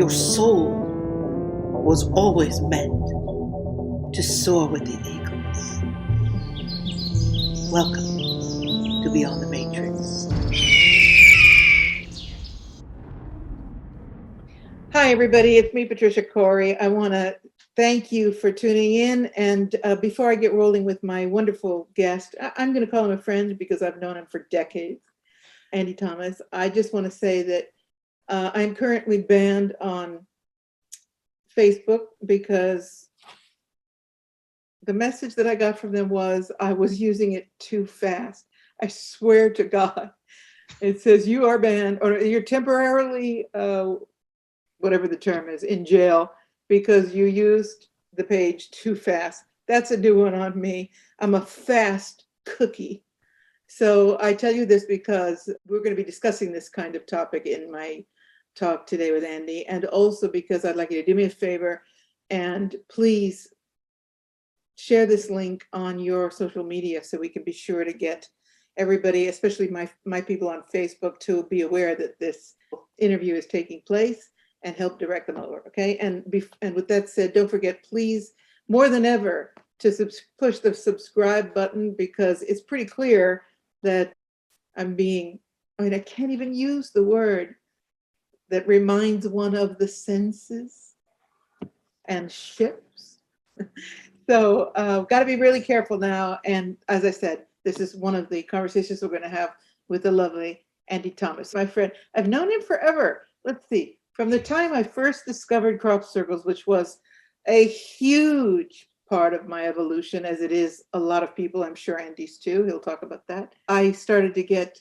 Your soul was always meant to soar with the eagles. Welcome to Beyond the Matrix. Hi, everybody. It's me, Patricia Cori. I want to thank you for tuning in. And before I get rolling with my wonderful guest, I'm going to call him a friend because I've known him for decades, Andy Thomas. I just want to say that I'm currently banned on Facebook because the message that I got from them was I was using it too fast. I swear to God. It says you are banned, or you're temporarily, whatever the term is, in jail because you used the page too fast. That's a new one on me. I'm a fast cookie. So I tell you this because we're going to be discussing this kind of topic in my talk today with Andy, and also because I'd like you to do me a favor and please share this link on your social media so we can be sure to get everybody, especially my people on Facebook, to be aware that this interview is taking place and help direct them over, okay? And with that said, don't forget, please, more than ever, to push the subscribe button because it's pretty clear that I can't even use the word that reminds one of the senses and ships. So got to be really careful now. And as I said, this is one of the conversations we're going to have with the lovely Andy Thomas, my friend. I've known him forever. Let's see, from the time I first discovered crop circles, which was a huge part of my evolution, as it is a lot of people, I'm sure Andy's too, he'll talk about that. I started to get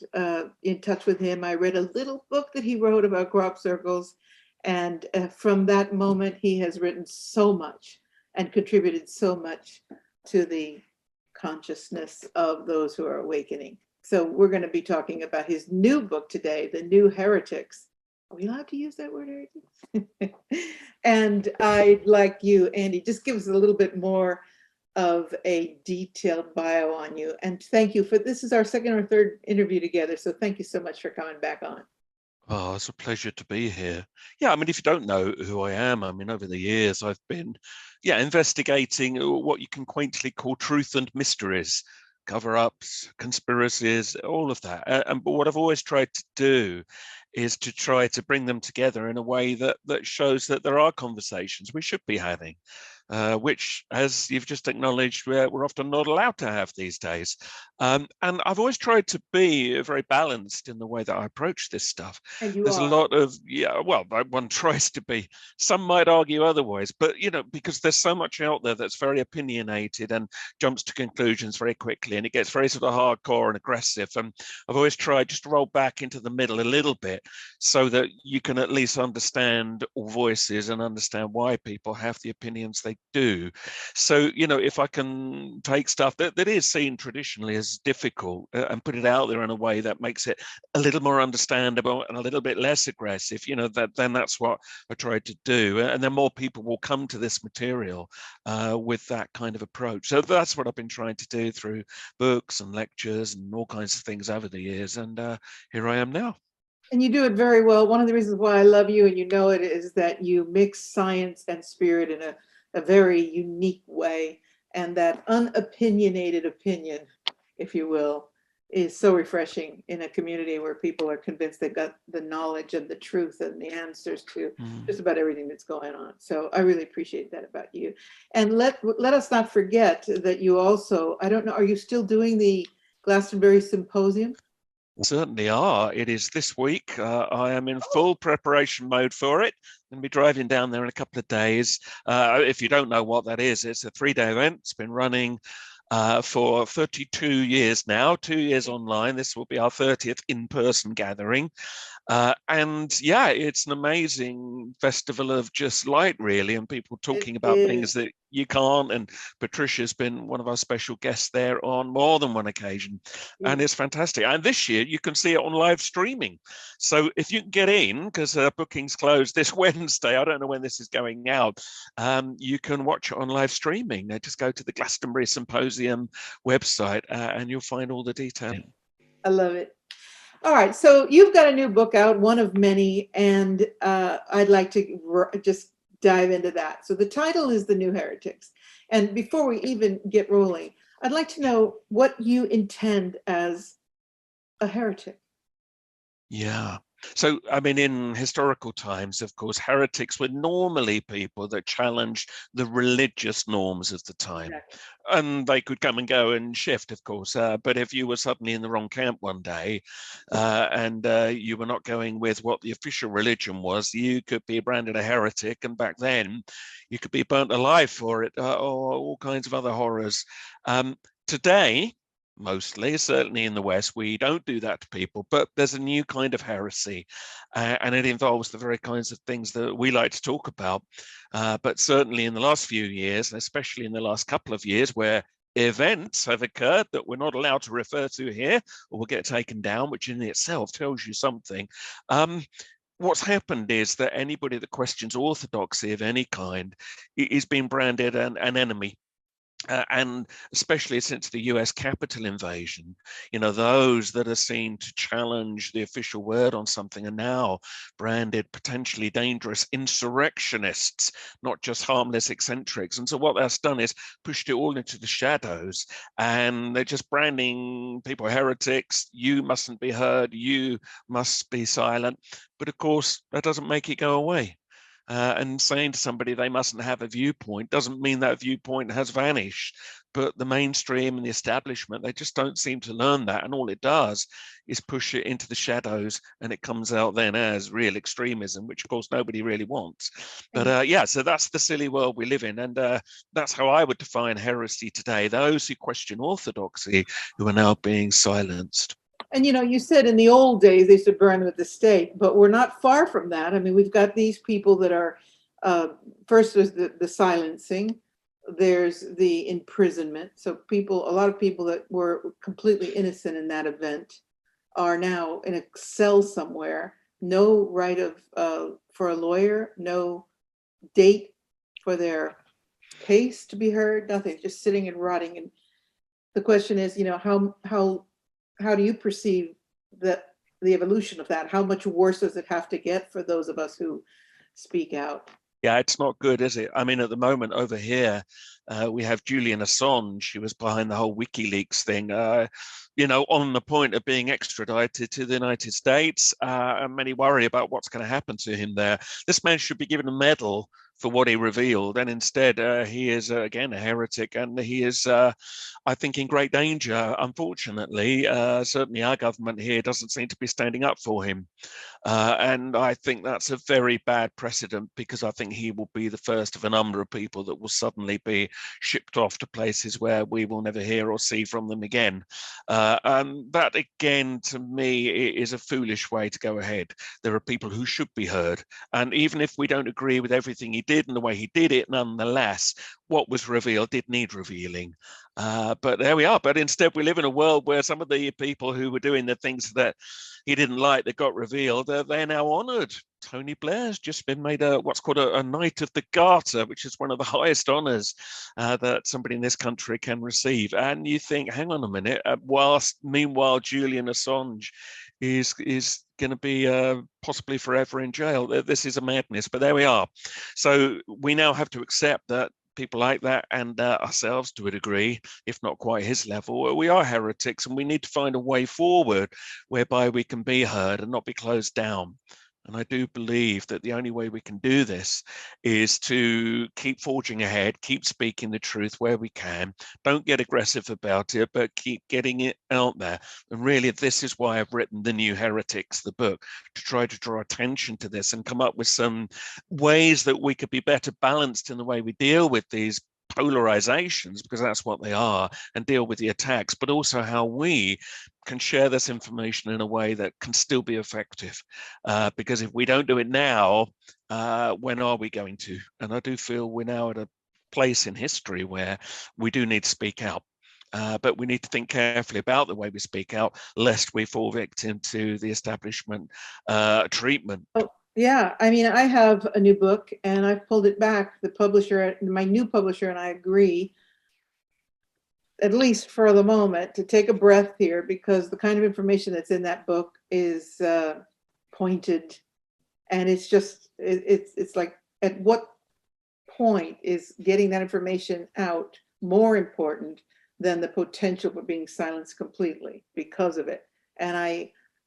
in touch with him. I read a little book that he wrote about crop circles. And from that moment, he has written so much and contributed so much to the consciousness of those who are awakening. So we're going to be talking about his new book today, The New Heretics. Are we allowed to use that word, heretics? And I'd like you, Andy, just give us a little bit more of a detailed bio on you. And thank you for, this is our second or third interview together. So thank you so much for coming back on. Oh, it's a pleasure to be here. Yeah, I mean, if you don't know who I am, I mean, over the years, I've been, investigating what you can quaintly call truth and mysteries, cover-ups, conspiracies, all of that. But what I've always tried to do is to try to bring them together in a way that shows that there are conversations we should be having, which, as you've just acknowledged, we're often not allowed to have these days. And I've always tried to be very balanced in the way that I approach this stuff. And you There's are. a lot of, one tries to be. Some might argue otherwise, but, because there's so much out there that's very opinionated and jumps to conclusions very quickly, and it gets very sort of hardcore and aggressive. And I've always tried just to roll back into the middle a little bit so that you can at least understand all voices and understand why people have the opinions they do. So, if I can take stuff that is seen traditionally as difficult and put it out there in a way that makes it a little more understandable and a little bit less aggressive, then that's what I tried to do. And then more people will come to this material with that kind of approach. So that's what I've been trying to do through books and lectures and all kinds of things over the years. And here I am now. And you do it very well. One of the reasons why I love you, and you know it, is that you mix science and spirit in a very unique way. And that unopinionated opinion, if you will, is so refreshing in a community where people are convinced they've got the knowledge and the truth and the answers to just about everything that's going on. So I really appreciate that about you. And let us not forget that you also, I don't know, are you still doing the Glastonbury symposium? Certainly are. It is this week. I am in full preparation mode for it. I'm going to be driving down there in a couple of days. If you don't know what that is, it's a 3-day event. It's been running for 32 years now, 2 years online. This will be our 30th in-person gathering. It's an amazing festival of just light, really, and people talking about things that you can't. And Patricia's been one of our special guests there on more than one occasion. And it's fantastic. And this year you can see it on live streaming. So if you can get in, because bookings close this Wednesday, I don't know when this is going out, you can watch it on live streaming. Just go to the Glastonbury Symposium website and you'll find all the details. I love it. All right, so you've got a new book out, one of many, and I'd like to just dive into that. So the title is The New Heretics. And before we even get rolling, I'd like to know what you intend as a heretic. Yeah. So, I mean, in historical times, of course, heretics were normally people that challenged the religious norms of the time. Exactly. And they could come and go and shift, of course. But if you were suddenly in the wrong camp one day and you were not going with what the official religion was, you could be branded a heretic. And back then, you could be burnt alive for it, or all kinds of other horrors. Today, mostly, certainly in the West, we don't do that to people, but there's a new kind of heresy, and it involves the very kinds of things that we like to talk about. But certainly in the last few years, and especially in the last couple of years, where events have occurred that we're not allowed to refer to here or will get taken down, which in itself tells you something. What's happened is that anybody that questions orthodoxy of any kind is being branded an enemy. And especially since the US Capitol invasion, those that are seen to challenge the official word on something are now branded potentially dangerous insurrectionists, not just harmless eccentrics. And so what that's done is pushed it all into the shadows, and they're just branding people heretics. You mustn't be heard. You must be silent. But of course, that doesn't make it go away. And saying to somebody they mustn't have a viewpoint doesn't mean that viewpoint has vanished. But the mainstream and the establishment, they just don't seem to learn that. And all it does is push it into the shadows, and it comes out then as real extremism, which of course nobody really wants. But yeah, so that's the silly world we live in. And that's how I would define heresy today: those who question orthodoxy, who are now being silenced. And you said in the old days they used to burn with the stake, but we're not far from that. I mean, we've got these people that are first there's the silencing, there's the imprisonment. So a lot of people that were completely innocent in that event are now in a cell somewhere. No right of for a lawyer, no date for their case to be heard, nothing, just sitting and rotting. And the question is, how do you perceive the evolution of that? How much worse does it have to get for those of us who speak out? Yeah, it's not good, is it? I mean, at the moment over here, we have Julian Assange, who was behind the whole WikiLeaks thing, on the point of being extradited to the United States, and many worry about what's going to happen to him there. This man should be given a medal for what he revealed, and instead he is again a heretic, and he is, I think, in great danger. Unfortunately, certainly our government here doesn't seem to be standing up for him. And I think that's a very bad precedent, because I think he will be the first of a number of people that will suddenly be shipped off to places where we will never hear or see from them again. And that, again, to me, is a foolish way to go ahead. There are people who should be heard. And even if we don't agree with everything he did and the way he did it, nonetheless, what was revealed did need revealing. But there we are. But instead, we live in a world where some of the people who were doing the things that he didn't like that got revealed, they're now honoured. Tony Blair's just been made what's called a Knight of the Garter, which is one of the highest honours that somebody in this country can receive. And you think, hang on a minute, meanwhile Julian Assange is going to be possibly forever in jail. This is a madness, but there we are. So we now have to accept that people like that, and ourselves to a degree, if not quite his level, we are heretics, and we need to find a way forward whereby we can be heard and not be closed down. And I do believe that the only way we can do this is to keep forging ahead, keep speaking the truth where we can. Don't get aggressive about it, but keep getting it out there. And really, this is why I've written The New Heretics, the book, to try to draw attention to this and come up with some ways that we could be better balanced in the way we deal with these polarizations, because that's what they are, and deal with the attacks, but also how we can share this information in a way that can still be effective. Because if we don't do it now, when are we going to? And I do feel we're now at a place in history where we do need to speak out. But we need to think carefully about the way we speak out, lest we fall victim to the establishment treatment. Oh, yeah. I mean, I have a new book and I've pulled it back. The publisher, my new publisher, and I agree. at least for the moment, to take a breath here, because the kind of information that's in that book is pointed, and it's just, it's like, at what point is getting that information out more important than the potential for being silenced completely because of it? And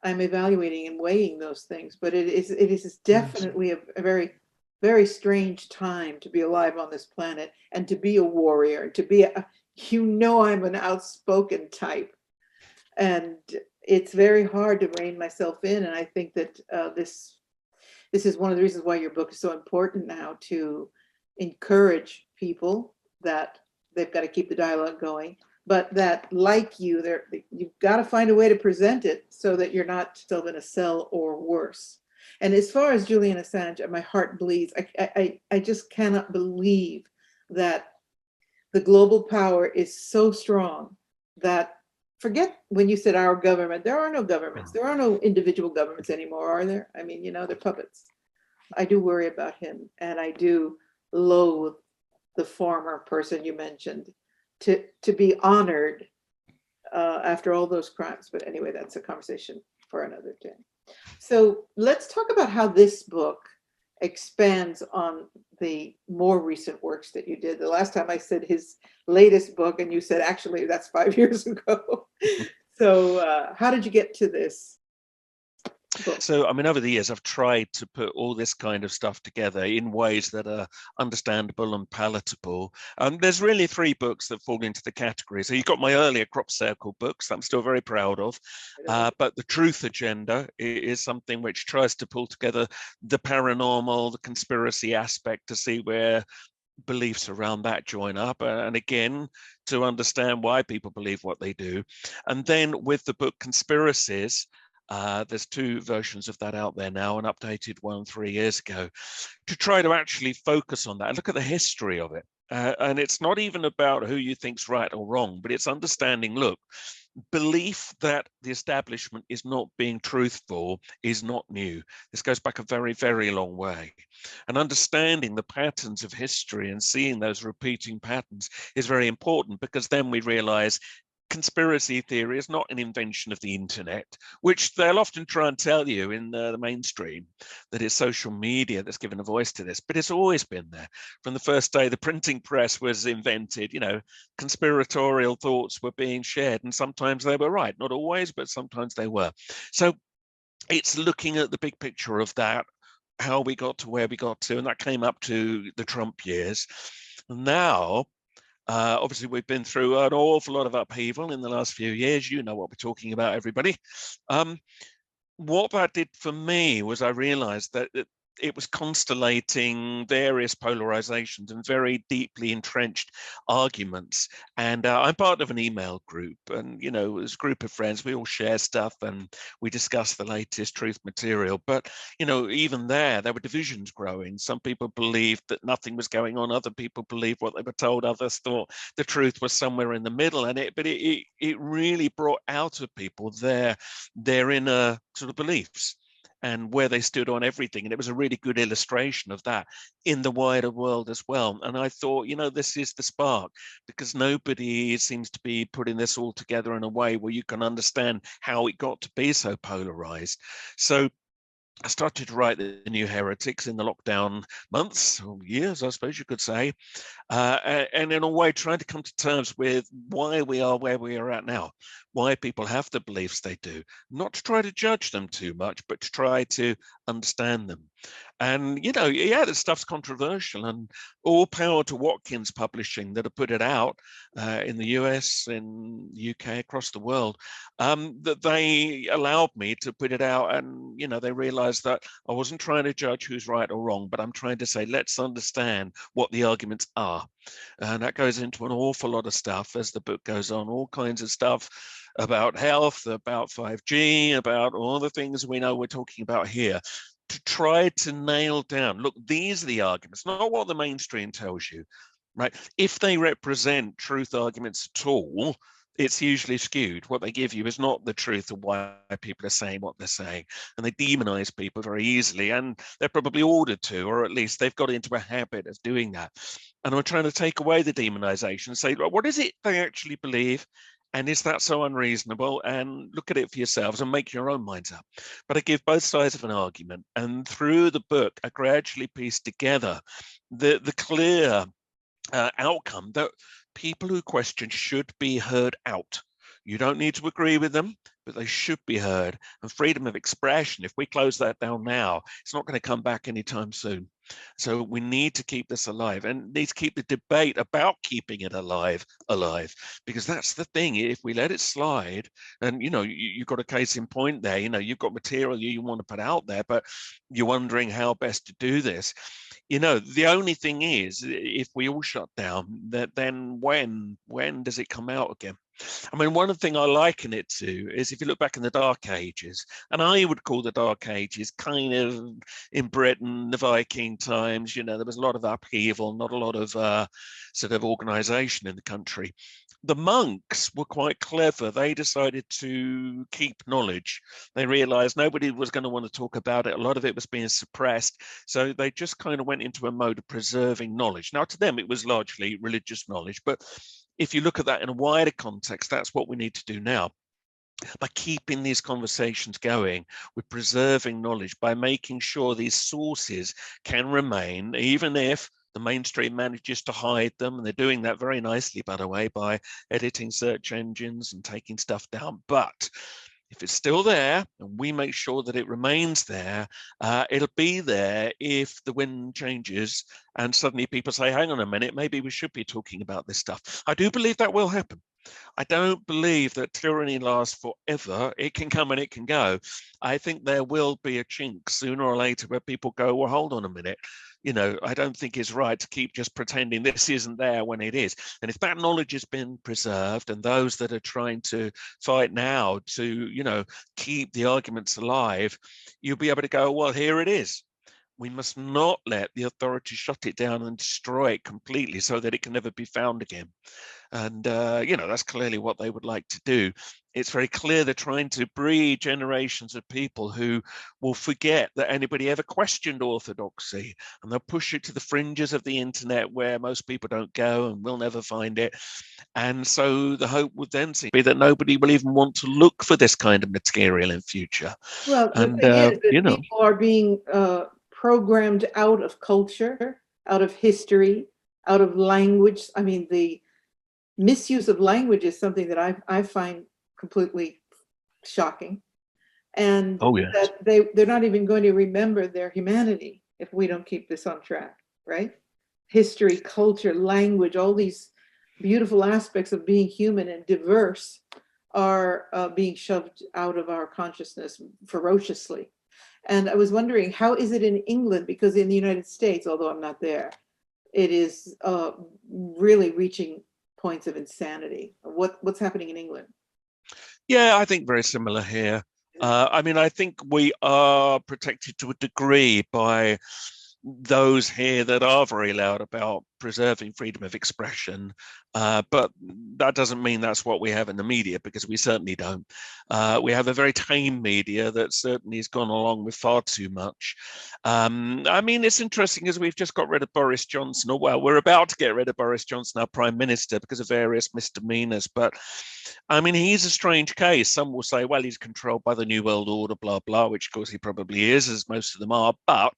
I'm evaluating and weighing those things, but it is definitely a very, very strange time to be alive on this planet, and to be a warrior, to be I'm an outspoken type, and it's very hard to rein myself in. And I think that this is one of the reasons why your book is so important now, to encourage people that they've got to keep the dialogue going, but that, like you, you've got to find a way to present it so that you're not still in a cell or worse. And as far as Julian Assange, my heart bleeds. I just cannot believe that the global power is so strong that, forget when you said our government, there are no governments. There are no individual governments anymore, are there? I mean, they're puppets. I do worry about him, and I do loathe the former person you mentioned, to be honored after all those crimes. But anyway, that's a conversation for another day. So let's talk about how this book expands on the more recent works that you did. The last time I said his latest book, and you said, actually, that's 5 years ago. So how did you get to this book? So, I mean, over the years, I've tried to put all this kind of stuff together in ways that are understandable and palatable. There's really 3 books that fall into the category. So you've got my earlier crop circle books that I'm still very proud of. But the truth agenda is something which tries to pull together the paranormal, the conspiracy aspect, to see where beliefs around that join up, and again, to understand why people believe what they do. And then with the book Conspiracies, there's 2 versions of that out there now, an updated one 3 years ago, to try to actually focus on that and look at the history of it. And it's not even about who you think's right or wrong, but it's understanding, look, belief that the establishment is not being truthful is not new. This goes back a very, very long way. And understanding the patterns of history and seeing those repeating patterns is very important, because then we realize conspiracy theory is not an invention of the internet, which they'll often try and tell you in the mainstream, that it's social media that's given a voice to this, but it's always been there. From the first day the printing press was invented, conspiratorial thoughts were being shared, and sometimes they were right, not always, but sometimes they were. So it's looking at the big picture of that, how we got to where we got to, and that came up to the Trump years. Now, obviously, we've been through an awful lot of upheaval in the last few years. You know what we're talking about, everybody. What that did for me was I realized that it was constellating various polarizations and very deeply entrenched arguments. And I'm part of an email group, and, as a group of friends, we all share stuff and we discuss the latest truth material. But, even there were divisions growing. Some people believed that nothing was going on. Other people believed what they were told. Others thought the truth was somewhere in the middle. And it really brought out of people their inner sort of beliefs and where they stood on everything. And it was a really good illustration of that in the wider world as well. And I thought, this is the spark, because nobody seems to be putting this all together in a way where you can understand how it got to be so polarized. So I started to write the new Heretics in the lockdown months, or years, I suppose you could say, and in a way trying to come to terms with why we are where we are at now, why people have the beliefs they do, not to try to judge them too much, but to try to understand them. And, this stuff's controversial, and all power to Watkins Publishing that have put it out in the US, in the UK, across the world, that they allowed me to put it out. And, they realized that I wasn't trying to judge who's right or wrong, but I'm trying to say, let's understand what the arguments are. And that goes into an awful lot of stuff as the book goes on, all kinds of stuff about health, about 5G, about all the things we know we're talking about here, to try to nail down, look, these are the arguments, not what the mainstream tells you, right? If they represent truth arguments at all, it's usually skewed. What they give you is not the truth of why people are saying what they're saying. And they demonize people very easily, and they're probably ordered to, or at least they've got into a habit of doing that. And I'm trying to take away the demonization and say, what is it they actually believe? And is that so unreasonable? And look at it for yourselves and make your own minds up. But I give both sides of an argument. And through the book, I gradually piece together the clear outcome that people who question should be heard out. You don't need to agree with them, but they should be heard. And freedom of expression, if we close that down now, it's not going to come back anytime soon. So we need to keep this alive, and need to keep the debate about keeping it alive, because that's the thing. If we let it slide, and you've got a case in point there, you've got material you want to put out there, but you're wondering how best to do this. The only thing is, if we all shut down, then when does it come out again? I mean, one thing I liken it to is if you look back in the Dark Ages, and I would call the Dark Ages kind of in Britain, the Viking times, there was a lot of upheaval, not a lot of sort of organization in the country. The monks were quite clever. They decided to keep knowledge. They realized nobody was going to want to talk about it. A lot of it was being suppressed. So they just kind of went into a mode of preserving knowledge. Now, to them, it was largely religious knowledge. But if you look at that in a wider context, that's what we need to do now. By keeping these conversations going, we're preserving knowledge by making sure these sources can remain, even if the mainstream manages to hide them. And they're doing that very nicely, by the way, by editing search engines and taking stuff down. But if it's still there and we make sure that it remains there, it'll be there if the wind changes and suddenly people say, hang on a minute, maybe we should be talking about this stuff. I do believe that will happen. I don't believe that tyranny lasts forever. It can come and it can go. I think there will be a chink sooner or later where people go, well, hold on a minute. I don't think it's right to keep just pretending this isn't there when it is. And if that knowledge has been preserved, and those that are trying to fight now to, keep the arguments alive, you'll be able to go, well, here it is. We must not let the authorities shut it down and destroy it completely so that it can never be found again. And, that's clearly what they would like to do. It's very clear they're trying to breed generations of people who will forget that anybody ever questioned orthodoxy, and they'll push it to the fringes of the internet where most people don't go and will never find it. And so the hope would then be that nobody will even want to look for this kind of material in future. Well, the And, thing is that people are being programmed out of culture, out of history, out of language. I mean, the misuse of language is something that I find completely shocking. And yes. that they're not even going to remember their humanity if we don't keep this on track, right? History, culture, language, all these beautiful aspects of being human and diverse are being shoved out of our consciousness ferociously. And I was wondering, how is it in England? Because in the United States, although I'm not there, it is really reaching points of insanity. What's happening in England? Yeah, I think very similar here. I mean, I think we are protected to a degree by those here that are very loud about preserving freedom of expression, but that doesn't mean that's what we have in the media, because we certainly don't. We have a very tame media that certainly has gone along with far too much. I mean, it's interesting as we've just got rid of Boris Johnson, or well, we're about to get rid of Boris Johnson, our Prime Minister, because of various misdemeanors. But I mean, he's a strange case. Some will say, well, he's controlled by the New World Order, blah, blah, which of course he probably is, as most of them are. But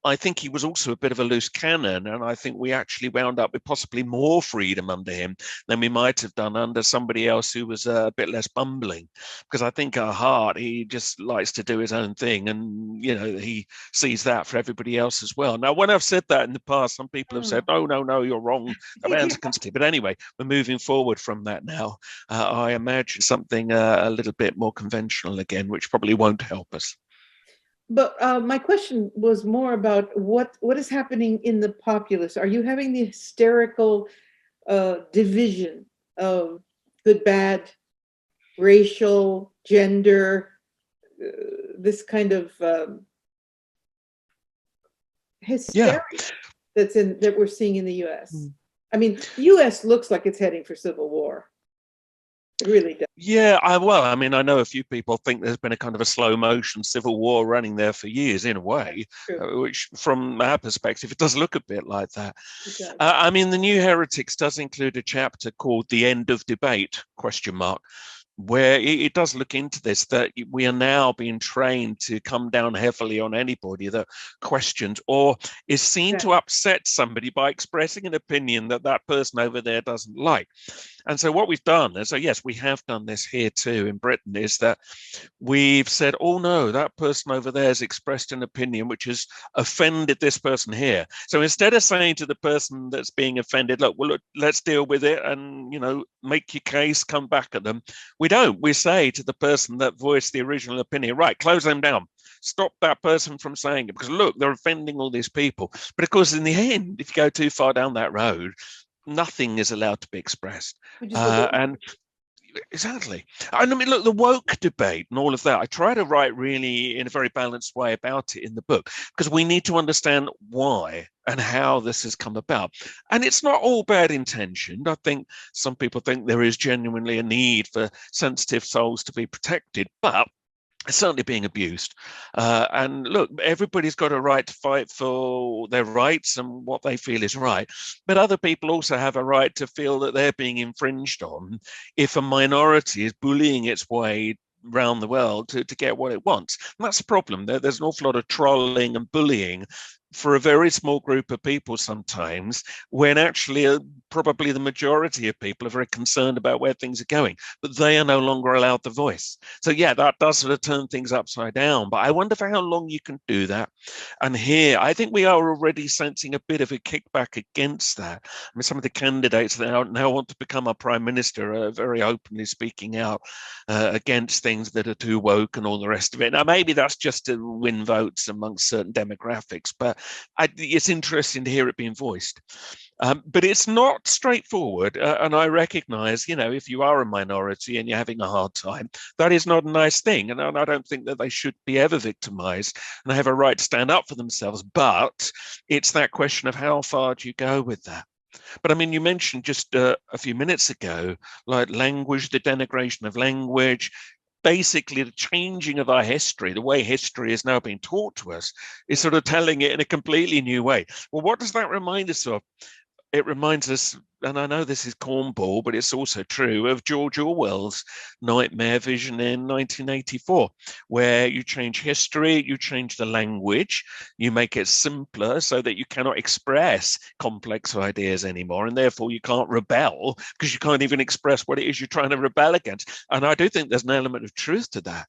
I think he was also a bit of a loose cannon. And I think we actually wound up with possibly more freedom under him than we might have done under somebody else who was a bit less bumbling. Because I think at heart, he just likes to do his own thing. And, he sees that for everybody else as well. Now, when I've said that in the past, some people have said, no, you're wrong. The man's a conspiracy. But anyway, we're moving forward from that now. I imagine something a little bit more conventional again, which probably won't help us. But my question was more about what is happening in the populace. Are you having the hysterical division of good, bad, racial, gender, this kind of hysteria that we're seeing in the U.S.? I mean, the U.S. looks like it's heading for civil war. It really does. Yeah, well, I mean, I know a few people think there's been a kind of a slow motion civil war running there for years, in a way, which, from our perspective, it does look a bit like that. I mean, the new Heretics does include a chapter called "The End of Debate?" Where it does look into this, that we are now being trained to come down heavily on anybody that questions or is seen to upset somebody by expressing an opinion that that person over there doesn't like. And so what we've done is, so yes, we have done this here too in Britain, is that we've said, oh no, that person over there has expressed an opinion which has offended this person here. So instead of saying to the person that's being offended, look, let's deal with it and, make your case, come back at them. We don't. We say to the person that voiced the original opinion, right, close them down. Stop that person from saying it, because look, they're offending all these people. But of course, in the end, if you go too far down that road, nothing is allowed to be expressed. And exactly. And I mean, look, the woke debate and all of that, I try to write really in a very balanced way about it in the book, because we need to understand why and how this has come about. And it's not all bad intentioned. I think some people think there is genuinely a need for sensitive souls to be protected, but it's certainly being abused. And look, everybody's got a right to fight for their rights and what they feel is right. But other people also have a right to feel that they're being infringed on if a minority is bullying its way around the world to get what it wants. And that's a problem. There's an awful lot of trolling and bullying for a very small group of people sometimes, when actually probably the majority of people are very concerned about where things are going, but they are no longer allowed the voice. So yeah, that does sort of turn things upside down, but I wonder for how long you can do that. And here, I think we are already sensing a bit of a kickback against that. I mean, some of the candidates that now want to become a prime minister are very openly speaking out against things that are too woke and all the rest of it. Now, maybe that's just to win votes amongst certain demographics, but it's interesting to hear it being voiced. But it's not straightforward. And I recognize, if you are a minority and you're having a hard time, that is not a nice thing. And I don't think that they should be ever victimized, and they have a right to stand up for themselves. But it's that question of how far do you go with that? But I mean, you mentioned just a few minutes ago, like language, the denigration of language, basically the changing of our history, the way history is now being taught to us, is sort of telling it in a completely new way. Well, what does that remind us of? It reminds us, and I know this is cornball, but it's also true, of George Orwell's nightmare vision in 1984, where you change history, you change the language, you make it simpler so that you cannot express complex ideas anymore, and therefore you can't rebel because you can't even express what it is you're trying to rebel against. And I do think there's an element of truth to that.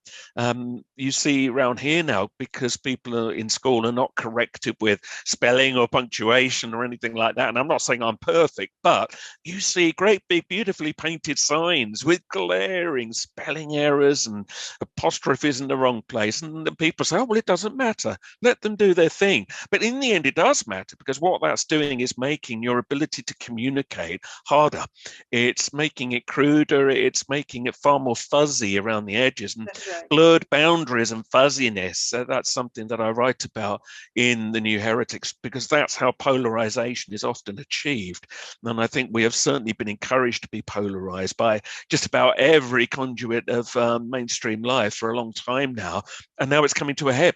You see around here now, because people in school are not corrected with spelling or punctuation or anything like that, and I'm not saying I'm perfect, but you see great big beautifully painted signs with glaring spelling errors and apostrophes in the wrong place, and the people say, oh well, it doesn't matter, let them do their thing. But in the end it does matter, because what that's doing is making your ability to communicate harder. It's making it cruder, it's making it far more fuzzy around the edges, and blurred boundaries and fuzziness. That's something that I write about in the New Heretics, because that's how polarization is often achieved. And I think we have certainly been encouraged to be polarized by just about every conduit of mainstream life for a long time now. And now it's coming to a head.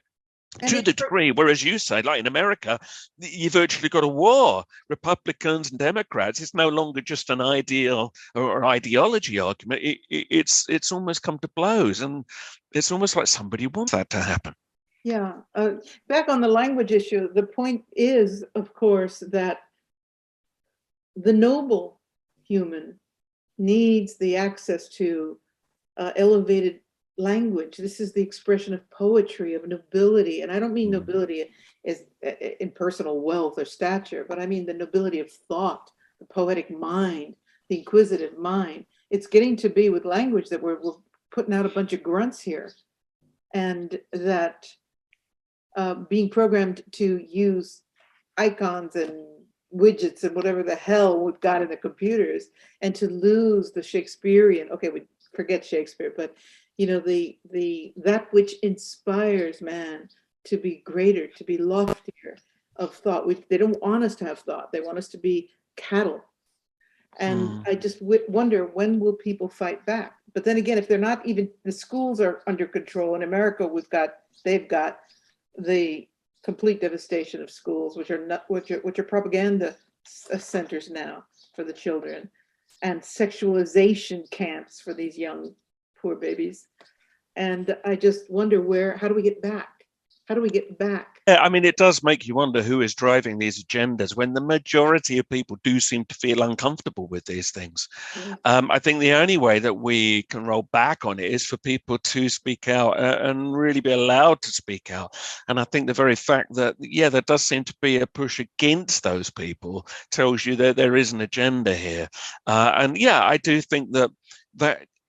To the degree, whereas you say, like in America, you've virtually got a war, Republicans and Democrats. It's no longer just an ideal or ideology argument. It's almost come to blows, and it's almost like somebody wants that to happen. Yeah. Back on the language issue, the point is, of course, that the noble human needs the access to elevated language. This is the expression of poetry, of nobility. And I don't mean nobility as in personal wealth or stature, but I mean the nobility of thought, the poetic mind, the inquisitive mind. It's getting to be with language that we're putting out a bunch of grunts here. And that being programmed to use icons and widgets and whatever the hell we've got in the computers, and to lose the Shakespearean, okay, we forget Shakespeare, but that which inspires man to be greater, to be loftier of thought. They don't want us to have thought. They want us to be cattle. And I just wonder, when will people fight back? But then again, if they're not, even the schools are under control in America, they've got the complete devastation of schools, which are propaganda centers now for the children, and sexualization camps for these young poor babies. And I just wonder, how do we get back? How do we get back? I mean, it does make you wonder who is driving these agendas when the majority of people do seem to feel uncomfortable with these things. Yeah. I think the only way that we can roll back on it is for people to speak out and really be allowed to speak out. And I think the very fact that, yeah, there does seem to be a push against those people tells you that there is an agenda here. And yeah, I do think that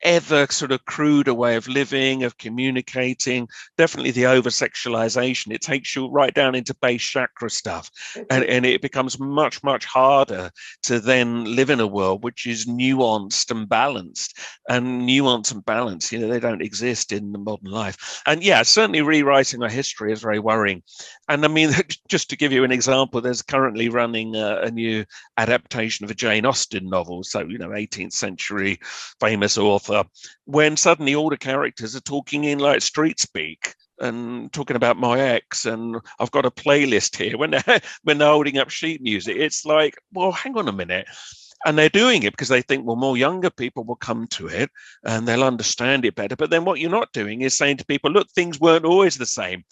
ever sort of cruder way of living, of communicating, definitely the over-sexualization. It takes you right down into base chakra stuff. And it becomes much, much harder to then live in a world which is nuanced and balanced. And nuance and balance, they don't exist in the modern life. And yeah, certainly rewriting our history is very worrying. And I mean, just to give you an example, there's currently running a new adaptation of a Jane Austen novel. So, 18th century famous author, when suddenly all the characters are talking in like street speak and talking about my ex, and I've got a playlist here when they're holding up sheet music. It's like, well, hang on a minute. And they're doing it because they think, well, more younger people will come to it and they'll understand it better. But then what you're not doing is saying to people, look, things weren't always the same.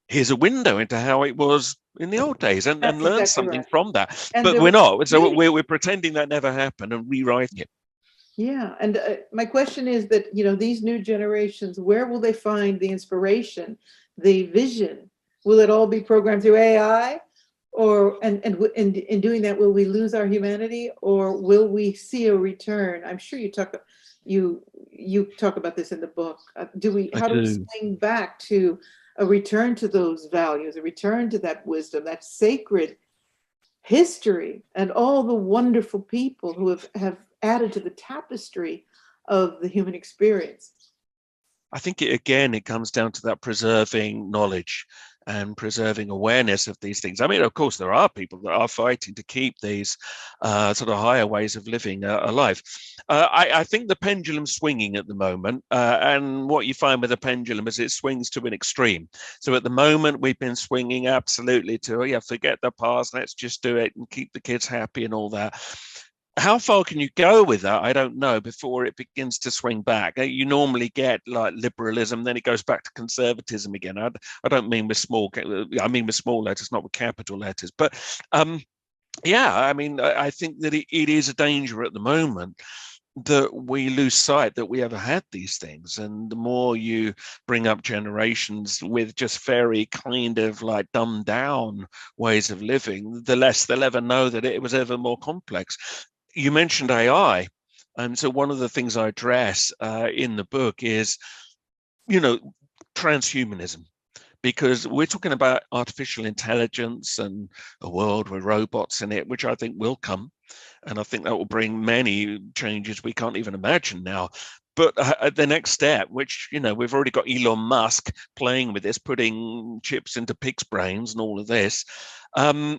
Here's a window into how it was in the old days, and learn exactly something from that. And but we're not. So we're pretending that never happened and rewriting it. Yeah. And my question is that, these new generations, where will they find the inspiration, the vision? Will it all be programmed through AI? Or, and in doing that, will we lose our humanity, or will we see a return? I'm sure you talk about this in the book. How do we swing back to a return to those values, a return to that wisdom, that sacred history, and all the wonderful people who have added to the tapestry of the human experience? I think it comes down to that preserving knowledge and preserving awareness of these things. I mean, of course, there are people that are fighting to keep these sort of higher ways of living alive. I think the pendulum's swinging at the moment, and what you find with the pendulum is it swings to an extreme. So at the moment, we've been swinging absolutely to, forget the past, let's just do it and keep the kids happy and all that. How far can you go with that? I don't know, before it begins to swing back. You normally get like liberalism, then it goes back to conservatism again. I don't mean with small, I mean with small letters, not with capital letters. But I mean, I think that it is a danger at the moment that we lose sight that we ever had these things. And the more you bring up generations with just very kind of like dumbed down ways of living, the less they'll ever know that it was ever more complex. You mentioned AI. And so one of the things I address in the book is, transhumanism, because we're talking about artificial intelligence and a world with robots in it, which I think will come. And I think that will bring many changes we can't even imagine now. But the next step, which, we've already got Elon Musk playing with this, putting chips into pigs' brains and all of this,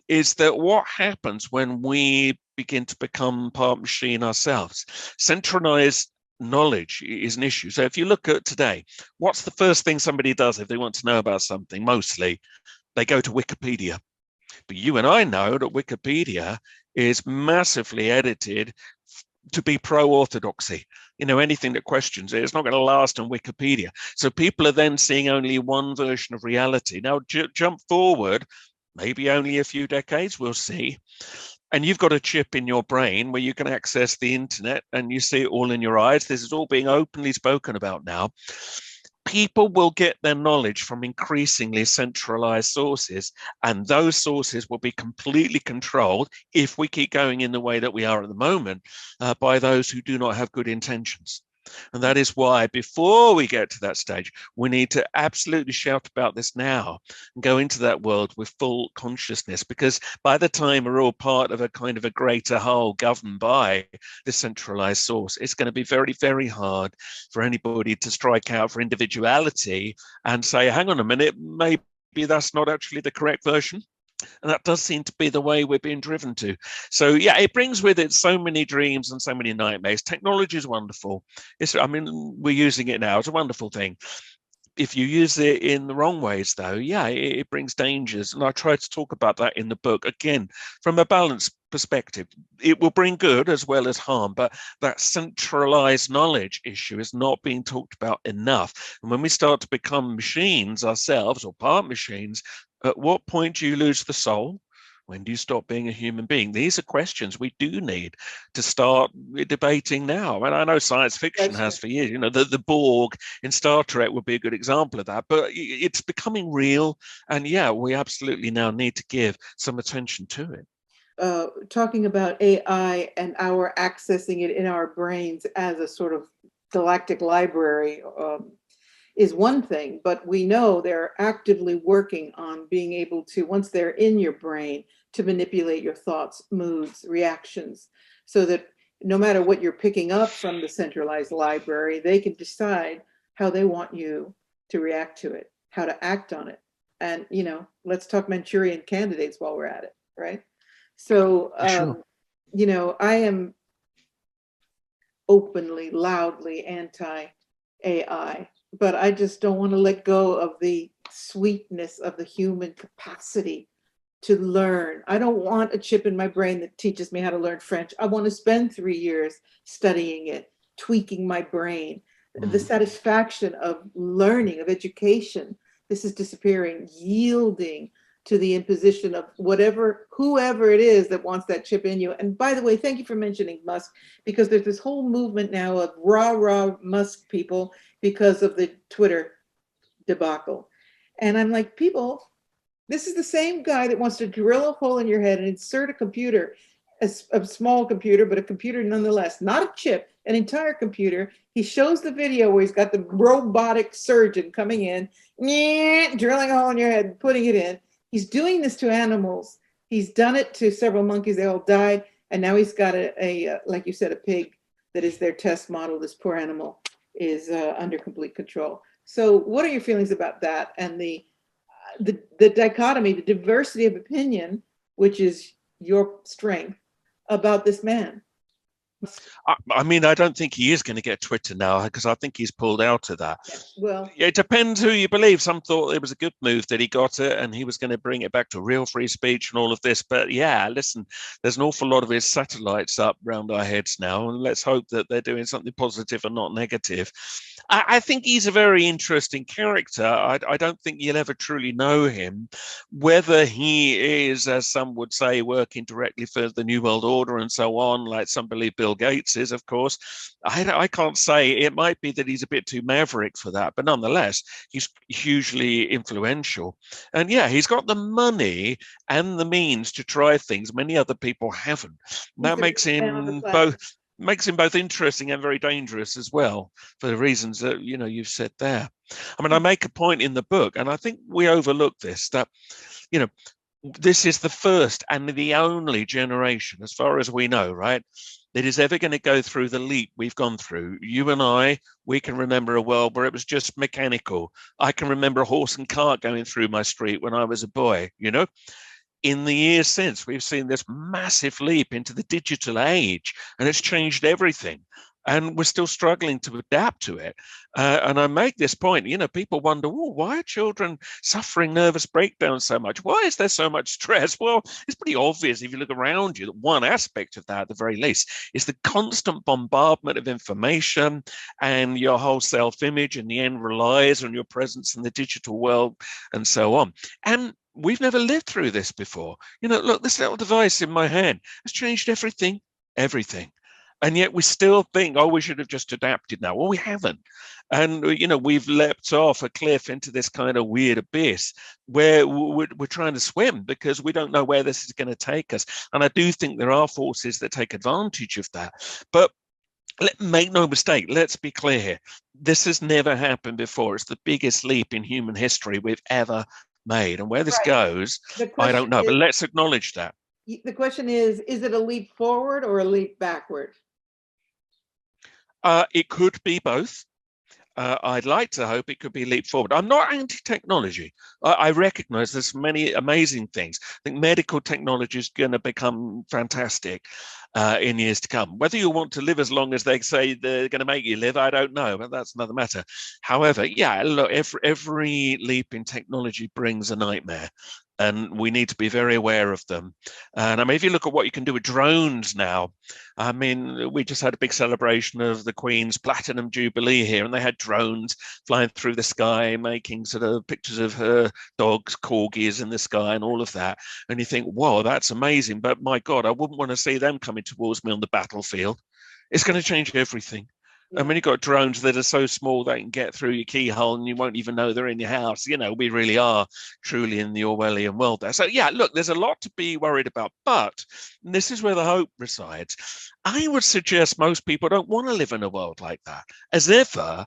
is that what happens when we begin to become part machine ourselves? Centralized knowledge is an issue. So if you look at today, what's the first thing somebody does if they want to know about something? Mostly, they go to Wikipedia. But you and I know that Wikipedia is massively edited to be pro-orthodoxy. Anything that questions it, it's not going to last on Wikipedia. So people are then seeing only one version of reality. Now, jump forward, maybe only a few decades, we'll see. And you've got a chip in your brain where you can access the internet and you see it all in your eyes. This is all being openly spoken about now. People will get their knowledge from increasingly centralized sources, and those sources will be completely controlled, if we keep going in the way that we are at the moment, by those who do not have good intentions. And that is why, before we get to that stage, we need to absolutely shout about this now and go into that world with full consciousness, because by the time we're all part of a kind of a greater whole governed by the centralized source, it's going to be very, very hard for anybody to strike out for individuality and say, hang on a minute, maybe that's not actually the correct version. And that does seem to be the way we're being driven to. So yeah, it brings with it so many dreams and so many nightmares. Technology is wonderful. I mean, we're using it now. It's a wonderful thing. If you use it in the wrong ways, though, yeah, it brings dangers. And I try to talk about that in the book, again, from a balanced perspective. It will bring good as well as harm, but that centralized knowledge issue is not being talked about enough. And when we start to become machines ourselves, or part machines, at what point do you lose the soul? When do you stop being a human being? These are questions we do need to start debating now. And I know science fiction has for years. You know, the Borg in Star Trek would be a good example of that. But it's becoming real. And yeah, we absolutely now need to give some attention to it. Talking about AI and our accessing it in our brains as a sort of galactic library is one thing, but we know they're actively working on being able to, once they're in your brain, to manipulate your thoughts, moods, reactions, so that no matter what you're picking up from the centralized library, they can decide how they want you to react to it, how to act on it. And, you know, let's talk Manchurian candidates while we're at it, right? So, Sure. you know, I am openly, loudly anti-AI, but I just don't want to let go of the sweetness of the human capacity to learn. I don't want a chip in my brain that teaches me how to learn French. I want to spend 3 years studying it, tweaking my brain. The satisfaction of learning, of education, this is disappearing, yielding to the imposition of whoever it is that wants that chip in you. And by the way, thank you for mentioning Musk, because there's this whole movement now of rah Musk people because of the Twitter debacle. And I'm like, people, this is the same guy that wants to drill a hole in your head and insert a computer, a small computer, but a computer nonetheless, not a chip, an entire computer. He shows the video where he's got the robotic surgeon coming in, drilling a hole in your head and putting it in. He's doing this to animals. He's done it to several monkeys. They all died. And now he's got like you said, a pig that is their test model. This poor animal is under complete control. So what are your feelings about that? And the dichotomy, the diversity of opinion, which is your strength, about this man? I mean, I don't think he is going to get Twitter now, because I think he's pulled out of that. Yeah, well, it depends who you believe. Some thought it was a good move that he got it and he was going to bring it back to real free speech and all of this. But yeah, listen, there's an awful lot of his satellites up around our heads now, and let's hope that they're doing something positive and not negative. I think he's a very interesting character. I don't think you'll ever truly know him. Whether he is, as some would say, working directly for the New World Order and so on, like some believe Bill Gates is, of course, I can't say. It might be that he's a bit too maverick for that, but nonetheless, he's hugely influential. And yeah, he's got the money and the means to try things many other people haven't. That makes him both interesting and very dangerous as well, for the reasons that you've said there. I mean, I make a point in the book, and I think we overlook this, that this is the first and the only generation, as far as we know, right, that is ever going to go through the leap we've gone through. You and I, we can remember a world where it was just mechanical. I can remember a horse and cart going through my street when I was a boy. In the years since, we've seen this massive leap into the digital age, and it's changed everything. And we're still struggling to adapt to it. And I make this point, people wonder, why are children suffering nervous breakdowns so much? Why is there so much stress? Well, it's pretty obvious if you look around you that one aspect of that, at the very least, is the constant bombardment of information, and your whole self-image in the end relies on your presence in the digital world and so on. And we've never lived through this before. Look, this little device in my hand has changed everything. And yet we still think, we should have just adapted now. Well, we haven't. And, we've leapt off a cliff into this kind of weird abyss where we're trying to swim because we don't know where this is going to take us. And I do think there are forces that take advantage of that. But make no mistake, let's be clear here. This has never happened before. It's the biggest leap in human history we've ever made. And where this goes, I don't know. But let's acknowledge that. The question is it a leap forward or a leap backward? It could be both. I'd like to hope it could be a leap forward. I'm not anti-technology. I recognize there's many amazing things. I think medical technology is going to become fantastic in years to come. Whether you want to live as long as they say they're going to make you live, I don't know, but that's another matter. However, yeah, look, every leap in technology brings a nightmare, and we need to be very aware of them. And I mean, if you look at what you can do with drones now, I mean, we just had a big celebration of the Queen's Platinum Jubilee here, and they had drones flying through the sky, making sort of pictures of her dogs, corgis in the sky, and all of that. And you think, whoa, that's amazing. But my God, I wouldn't want to see them coming towards me on the battlefield. It's going to change everything. Yeah. I mean, you've got drones that are so small they can get through your keyhole and you won't even know they're in your house. You know, we really are truly in the Orwellian world there. So, yeah, look, there's a lot to be worried about. But this is where the hope resides. I would suggest most people don't want to live in a world like that. As ever,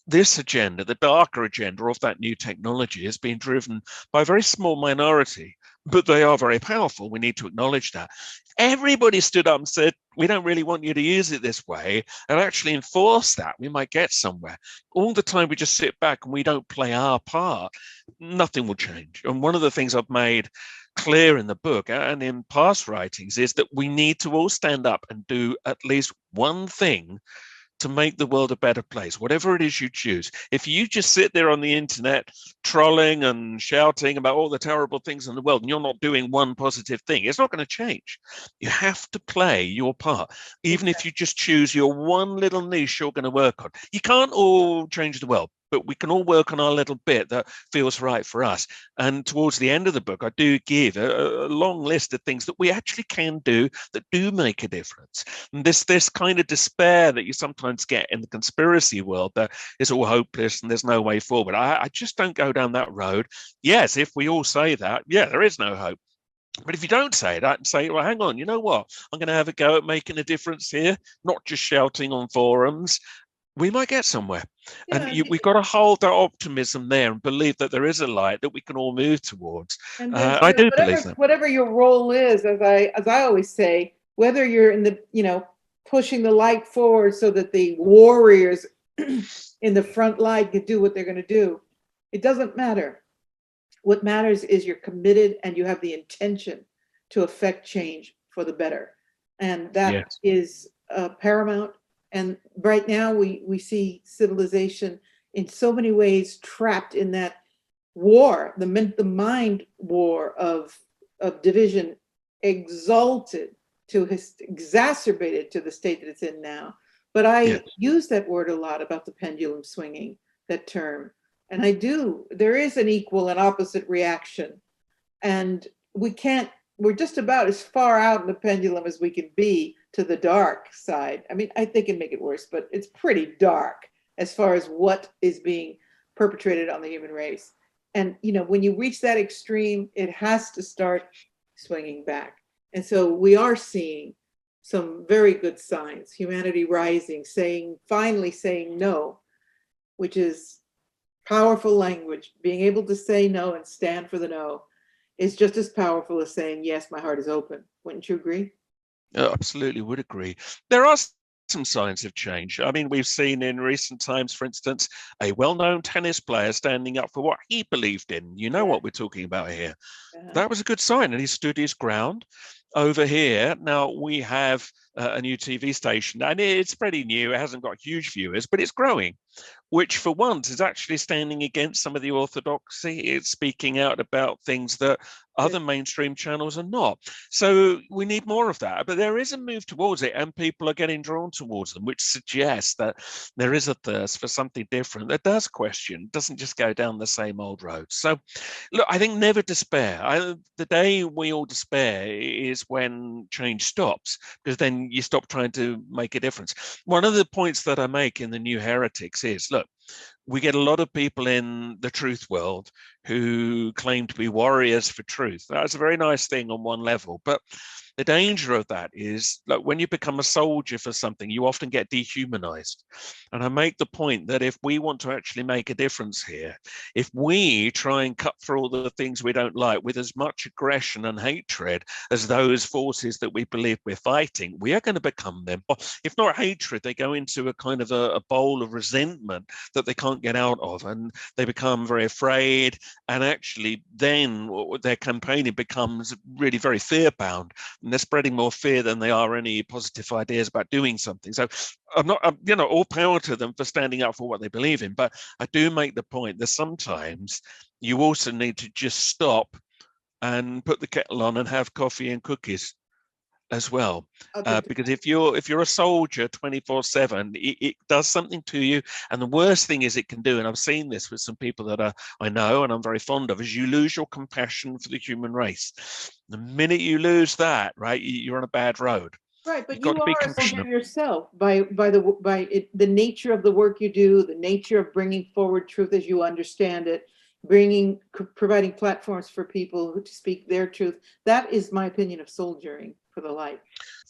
this agenda, the darker agenda of that new technology, is being driven by a very small minority, but they are very powerful. We need to acknowledge that. Everybody stood up and said, we don't really want you to use it this way, and actually enforce that, we might get somewhere. All the time we just sit back and we don't play our part, nothing will change. And one of the things I've made clear in the book and in past writings is that we need to all stand up and do at least one thing to make the world a better place, whatever it is you choose. If you just sit there on the internet trolling and shouting about all the terrible things in the world and you're not doing one positive thing, it's not going to change. You have to play your part, even if you just choose your one little niche you're going to work on. You can't all change the world, but we can all work on our little bit that feels right for us. And towards the end of the book, I do give a long list of things that we actually can do that do make a difference. And this kind of despair that you sometimes get in the conspiracy world, that it's all hopeless and there's no way forward. I just don't go down that road. Yes, if we all say that, yeah, there is no hope. But if you don't say that and say, well, hang on, you know what? I'm going to have a go at making a difference here, not just shouting on forums, we might get somewhere. Yeah, And we've got to hold that optimism there and believe that there is a light that we can all move towards. and I do believe that. whatever your role is, as I always say, whether you're in the, pushing the light forward so that the warriors in the front line can do what they're going to do, it doesn't matter. What matters is you're committed and you have the intention to affect change for the better. And that is paramount. And right now we see civilization in so many ways trapped in that war, the mind war of division, exalted to exacerbated to the state that it's in now. But I use that word a lot about the pendulum swinging, that term. And there is an equal and opposite reaction. And we're just about as far out in the pendulum as we can be to the dark side. I mean, they can make it worse, but it's pretty dark as far as what is being perpetrated on the human race. And, when you reach that extreme, it has to start swinging back. And so we are seeing some very good signs, humanity rising, finally saying no, which is powerful language. Being able to say no and stand for the no is just as powerful as saying, yes, my heart is open. Wouldn't you agree? Absolutely would agree. There are some signs of change. I mean, we've seen in recent times, for instance, a well-known tennis player standing up for what he believed in. You know what we're talking about here. That was a good sign, and he stood his ground. Over here, now we have a new TV station, and it's pretty new. It hasn't got huge viewers, but it's growing, which for once is actually standing against some of the orthodoxy. It's speaking out about things that other mainstream channels are not. So we need more of that. But there is a move towards it, and people are getting drawn towards them, which suggests that there is a thirst for something different that does question, doesn't just go down the same old road. So look, I think never despair. The day we all despair is when change stops, because then you stop trying to make a difference. One of the points that I make in the new Heretics is, look, we get a lot of people in the truth world who claim to be warriors for truth. That's a very nice thing on one level, but the danger of that is, like, when you become a soldier for something, you often get dehumanized. And I make the point that if we want to actually make a difference here, if we try and cut through all the things we don't like with as much aggression and hatred as those forces that we believe we're fighting, we are going to become them. If not hatred, they go into a kind of a bowl of resentment that they can't get out of, and they become very afraid. And actually, then their campaigning becomes really very fear-bound. And they're spreading more fear than they are any positive ideas about doing something. So I'm all power to them for standing up for what they believe in. But I do make the point that sometimes you also need to just stop and put the kettle on and have coffee and cookies as well. Because if you're a soldier 24/7, it does something to you. And the worst thing is it can do, and I've seen this with some people that I know and I'm very fond of, is you lose your compassion for the human race. The minute you lose that, right, you're on a bad road. Right, but You've got you to be are a soldier compassionate yourself by the nature of the work you do, the nature of bringing forward truth as you understand it, providing platforms for people to speak their truth. That is my opinion of soldiering for the light.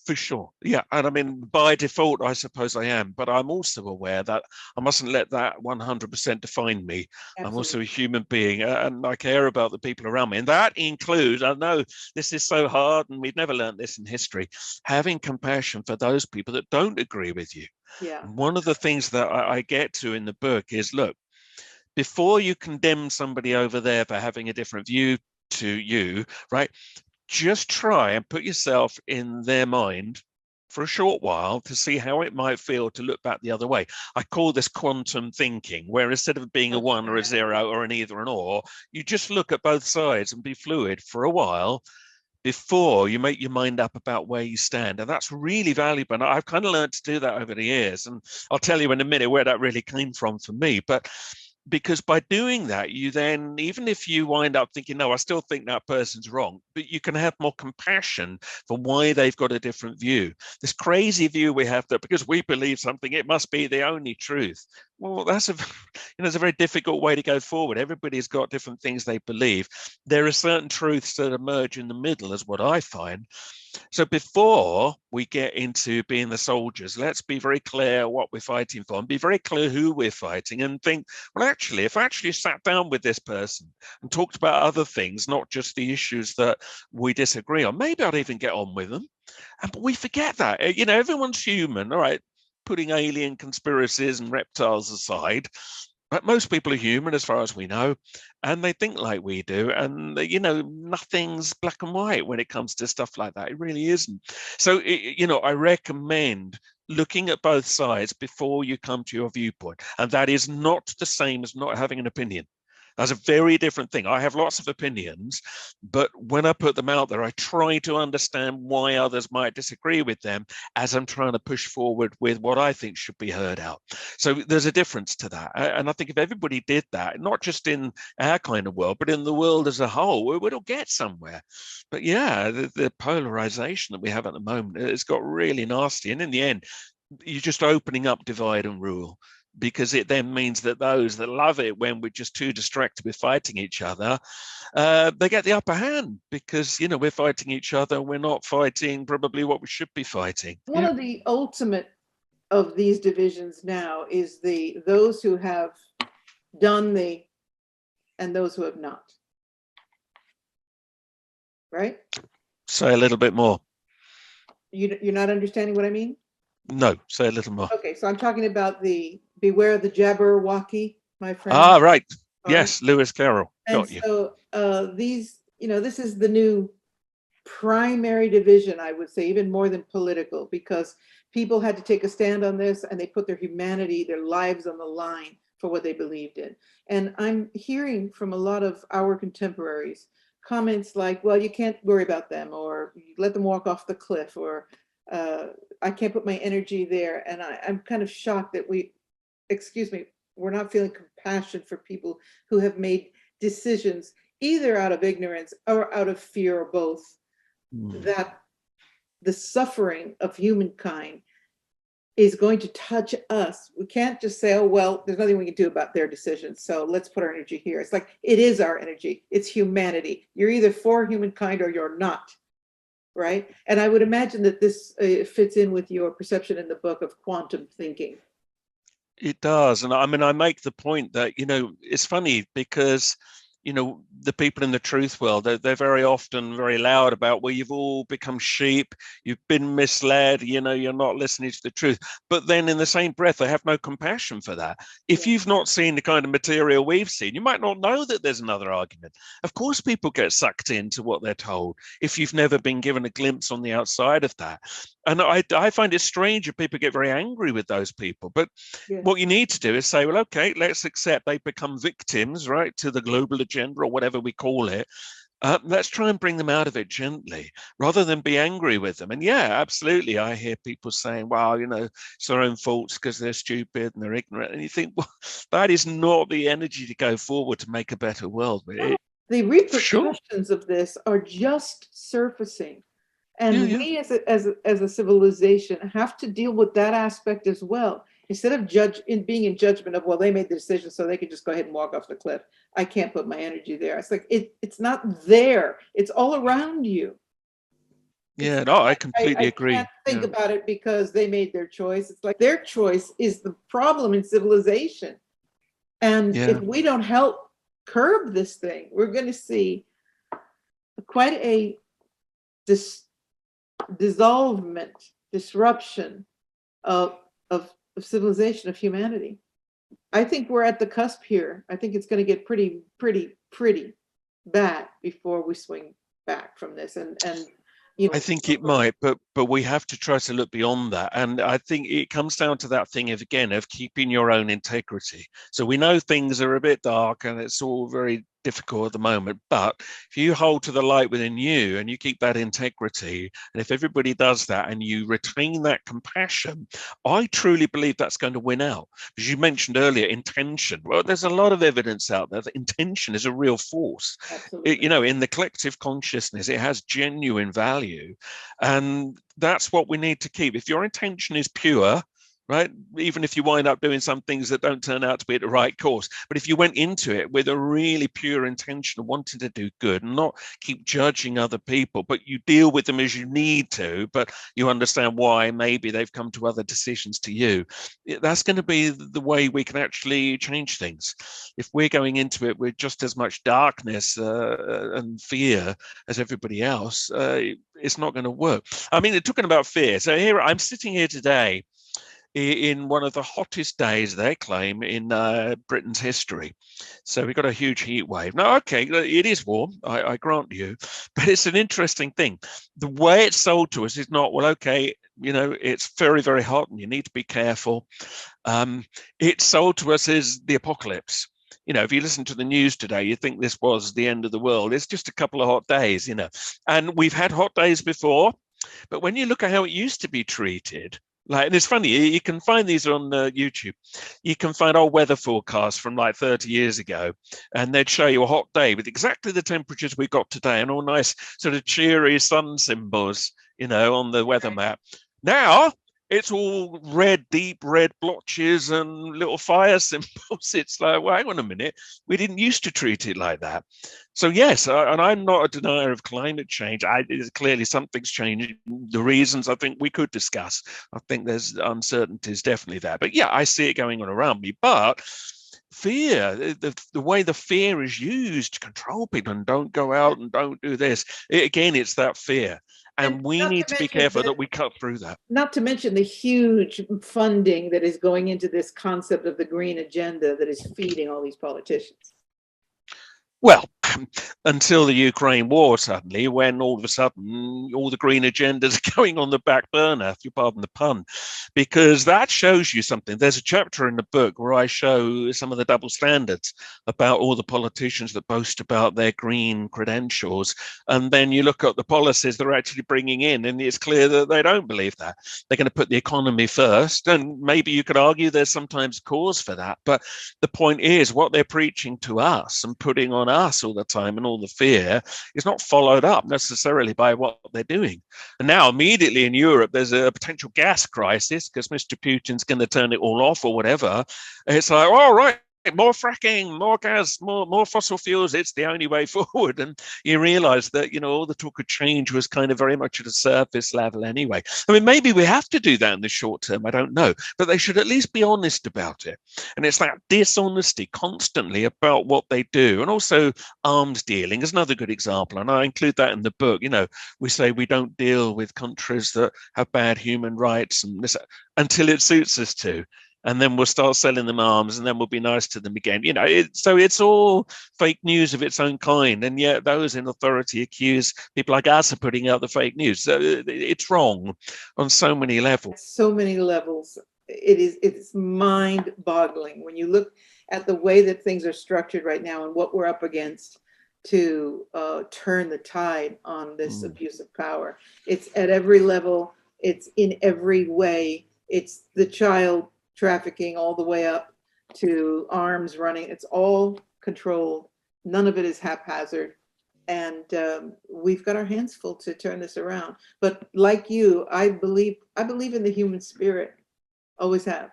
For sure. Yeah. And I mean, by default, I suppose I am, but I'm also aware that I mustn't let that 100% define me. Absolutely. I'm also a human being, and I care about the people around me. And that includes, I know this is so hard and we've never learned this in history, having compassion for those people that don't agree with you. Yeah. And one of the things that I get to in the book is, look, before you condemn somebody over there for having a different view to you, right? Just try and put yourself in their mind for a short while to see how it might feel to look back the other way. I call this quantum thinking, where instead of being a one or a zero or an either and or, you just look at both sides and be fluid for a while before you make your mind up about where you stand. And that's really valuable. And I've kind of learned to do that over the years. And I'll tell you in a minute where that really came from for me. But because by doing that, you then, even if you wind up thinking, no, I still think that person's wrong, but you can have more compassion for why they've got a different view. This crazy view we have that because we believe something, it must be the only truth. Well, that's it's a very difficult way to go forward. Everybody's got different things they believe. There are certain truths that emerge in the middle, is what I find. So before we get into being the soldiers, let's be very clear what we're fighting for and be very clear who we're fighting, and think, well, actually, if I actually sat down with this person and talked about other things, not just the issues that we disagree on, maybe I'd even get on with them. But we forget that. Everyone's human, all right, putting alien conspiracies and reptiles aside. But most people are human, as far as we know, and they think like we do. And, nothing's black and white when it comes to stuff like that. It really isn't. So, I recommend looking at both sides before you come to your viewpoint. And that is not the same as not having an opinion. That's a very different thing. I have lots of opinions, but when I put them out there, I try to understand why others might disagree with them as I'm trying to push forward with what I think should be heard out. So there's a difference to that. And I think if everybody did that, not just in our kind of world, but in the world as a whole, we would all get somewhere. But yeah, the polarization that we have at the moment, it's got really nasty. And in the end, you're just opening up divide and rule, because it then means that those that love it when we're just too distracted with fighting each other, they get the upper hand because, we're fighting each other. We're not fighting probably what we should be fighting. One of the ultimate of these divisions now is those who have done and those who have not. Right? Say a little bit more. You're not understanding what I mean? No, say a little more. Okay, so I'm talking about the beware of the Jabberwocky, my friend. Ah, right. Yes, Lewis Carroll. Got you. So these, this is the new primary division, I would say, even more than political, because people had to take a stand on this and they put their humanity, their lives on the line for what they believed in. And I'm hearing from a lot of our contemporaries comments like, well, you can't worry about them, or let them walk off the cliff, or I can't put my energy there. And I'm kind of shocked that we're not feeling compassion for people who have made decisions either out of ignorance or out of fear, or both, that the suffering of humankind is going to touch us. We can't just say, oh, well, there's nothing we can do about their decisions, so let's put our energy here. It's like, it is our energy. It's humanity. You're either for humankind or you're not, right? And I would imagine that this fits in with your perception in the book of quantum thinking. It does. And I mean, I make the point that, you know, it's funny because, you know, the people in the truth world, they're very often very loud about, well, you've all become sheep, you've been misled, you know, you're not listening to the truth. But then in the same breath, they have no compassion for that. If you've not seen the kind of material we've seen, you might not know that there's another argument. Of course, people get sucked into what they're told if you've never been given a glimpse on the outside of that. And I find it strange if people get very angry with those people. But what you need to do is say, well, okay, let's accept they become victims, right, to the global agenda or whatever we call it. Let's try and bring them out of it gently rather than be angry with them. And yeah, absolutely. I hear people saying, well, you know, it's their own faults because they're stupid and they're ignorant. And you think, well, that is not the energy to go forward to make a better world. The repercussions of this are just surfacing. And we as a civilization have to deal with that aspect as well. Instead of being in judgment of, well, they made the decision, so they could just go ahead and walk off the cliff. I can't put my energy there. It's like, it's not there. It's all around you. Yeah, no, I completely agree. I can't think about it because they made their choice. It's like their choice is the problem in civilization. And if we don't help curb this thing, we're going to see quite a disruption of civilization, of humanity. I think we're at the cusp here. I think it's going to get pretty bad before we swing back from this. And you know, I think it might, but we have to try to look beyond that. And I think it comes down to that thing of keeping your own integrity. So we know things are a bit dark and it's all very difficult at the moment, but if you hold to the light within you and you keep that integrity, and if everybody does that and you retain that compassion, I truly believe that's going to win out. As you mentioned earlier, intention. Well, there's a lot of evidence out there that intention is a real force. You know, in the collective consciousness, it has genuine value, and that's what we need to keep. If your intention is pure, right, even if you wind up doing some things that don't turn out to be at the right course, but if you went into it with a really pure intention of wanting to do good and not keep judging other people, but you deal with them as you need to, but you understand why maybe they've come to other decisions to you, that's going to be the way we can actually change things. If we're going into it with just as much darkness and fear as everybody else, it's not going to work. I mean, talking about fear, so here I'm sitting here today in one of the hottest days, they claim, in Britain's history. So we've got a huge heat wave. Now, okay, it is warm, I grant you, but it's an interesting thing. The way it's sold to us is not, well, okay, you know, it's very, very hot and you need to be careful. It's sold to us as the apocalypse. You know, if you listen to the news today, you think this was the end of the world. It's just a couple of hot days, you know. And we've had hot days before, but when you look at how it used to be treated, like, and it's funny, you can find these on YouTube. You can find old weather forecasts from like 30 years ago, and they'd show you a hot day with exactly the temperatures we got today and all nice sort of cheery sun symbols, you know, on the weather map. Now it's all red, deep red blotches and little fire symbols. It's like, well, hang on a minute, we didn't used to treat it like that. So yes, and I'm not a denier of climate change. Clearly something's changed. The reasons I think we could discuss. I think there's uncertainties definitely there. But yeah, I see it going on around me. But fear, the way the fear is used to control people and don't go out and don't do this. Again, it's that fear. And we need to be careful that we cut through that. Not to mention the huge funding that is going into this concept of the green agenda that is feeding all these politicians. Well, until the Ukraine war suddenly, when all of a sudden all the green agendas are going on the back burner, if you pardon the pun, because that shows you something. There's a chapter in the book where I show some of the double standards about all the politicians that boast about their green credentials. And then you look at the policies they're actually bringing in, and it's clear that they don't believe that. They're going to put the economy first. And maybe you could argue there's sometimes cause for that. But the point is, what they're preaching to us and putting on us all the time and all the fear is not followed up necessarily by what they're doing. And now immediately in Europe, there's a potential gas crisis because Mr. Putin's going to turn it all off or whatever. It's like, all right, more fracking, more gas, more fossil fuels. It's the only way forward. And you realize that, all the talk of change was kind of very much at a surface level anyway. I mean, maybe we have to do that in the short term. I don't know. But they should at least be honest about it. And it's that dishonesty constantly about what they do. And also arms dealing is another good example. And I include that in the book. We say we don't deal with countries that have bad human rights and this, until it suits us to. And then we'll start selling them arms, and then we'll be nice to them again. So it's all fake news of its own kind. And yet those in authority accuse people like us of putting out the fake news. So it's wrong on so many levels. So many levels. It's mind-boggling when you look at the way that things are structured right now and what we're up against to turn the tide on this abuse of power. It's at every level. It's in every way. It's the child trafficking all the way up to arms running. It's all controlled. None of it is haphazard. And we've got our hands full to turn this around. But like you, I believe in the human spirit. Always have.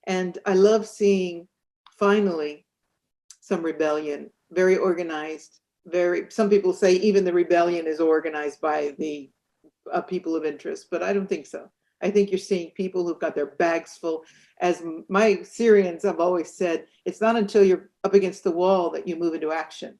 And I love seeing finally some rebellion, very organized, some people say even the rebellion is organized by the people of interest, but I don't think so. I think you're seeing people who've got their bags full. As my Syrians have always said, it's not until you're up against the wall that you move into action.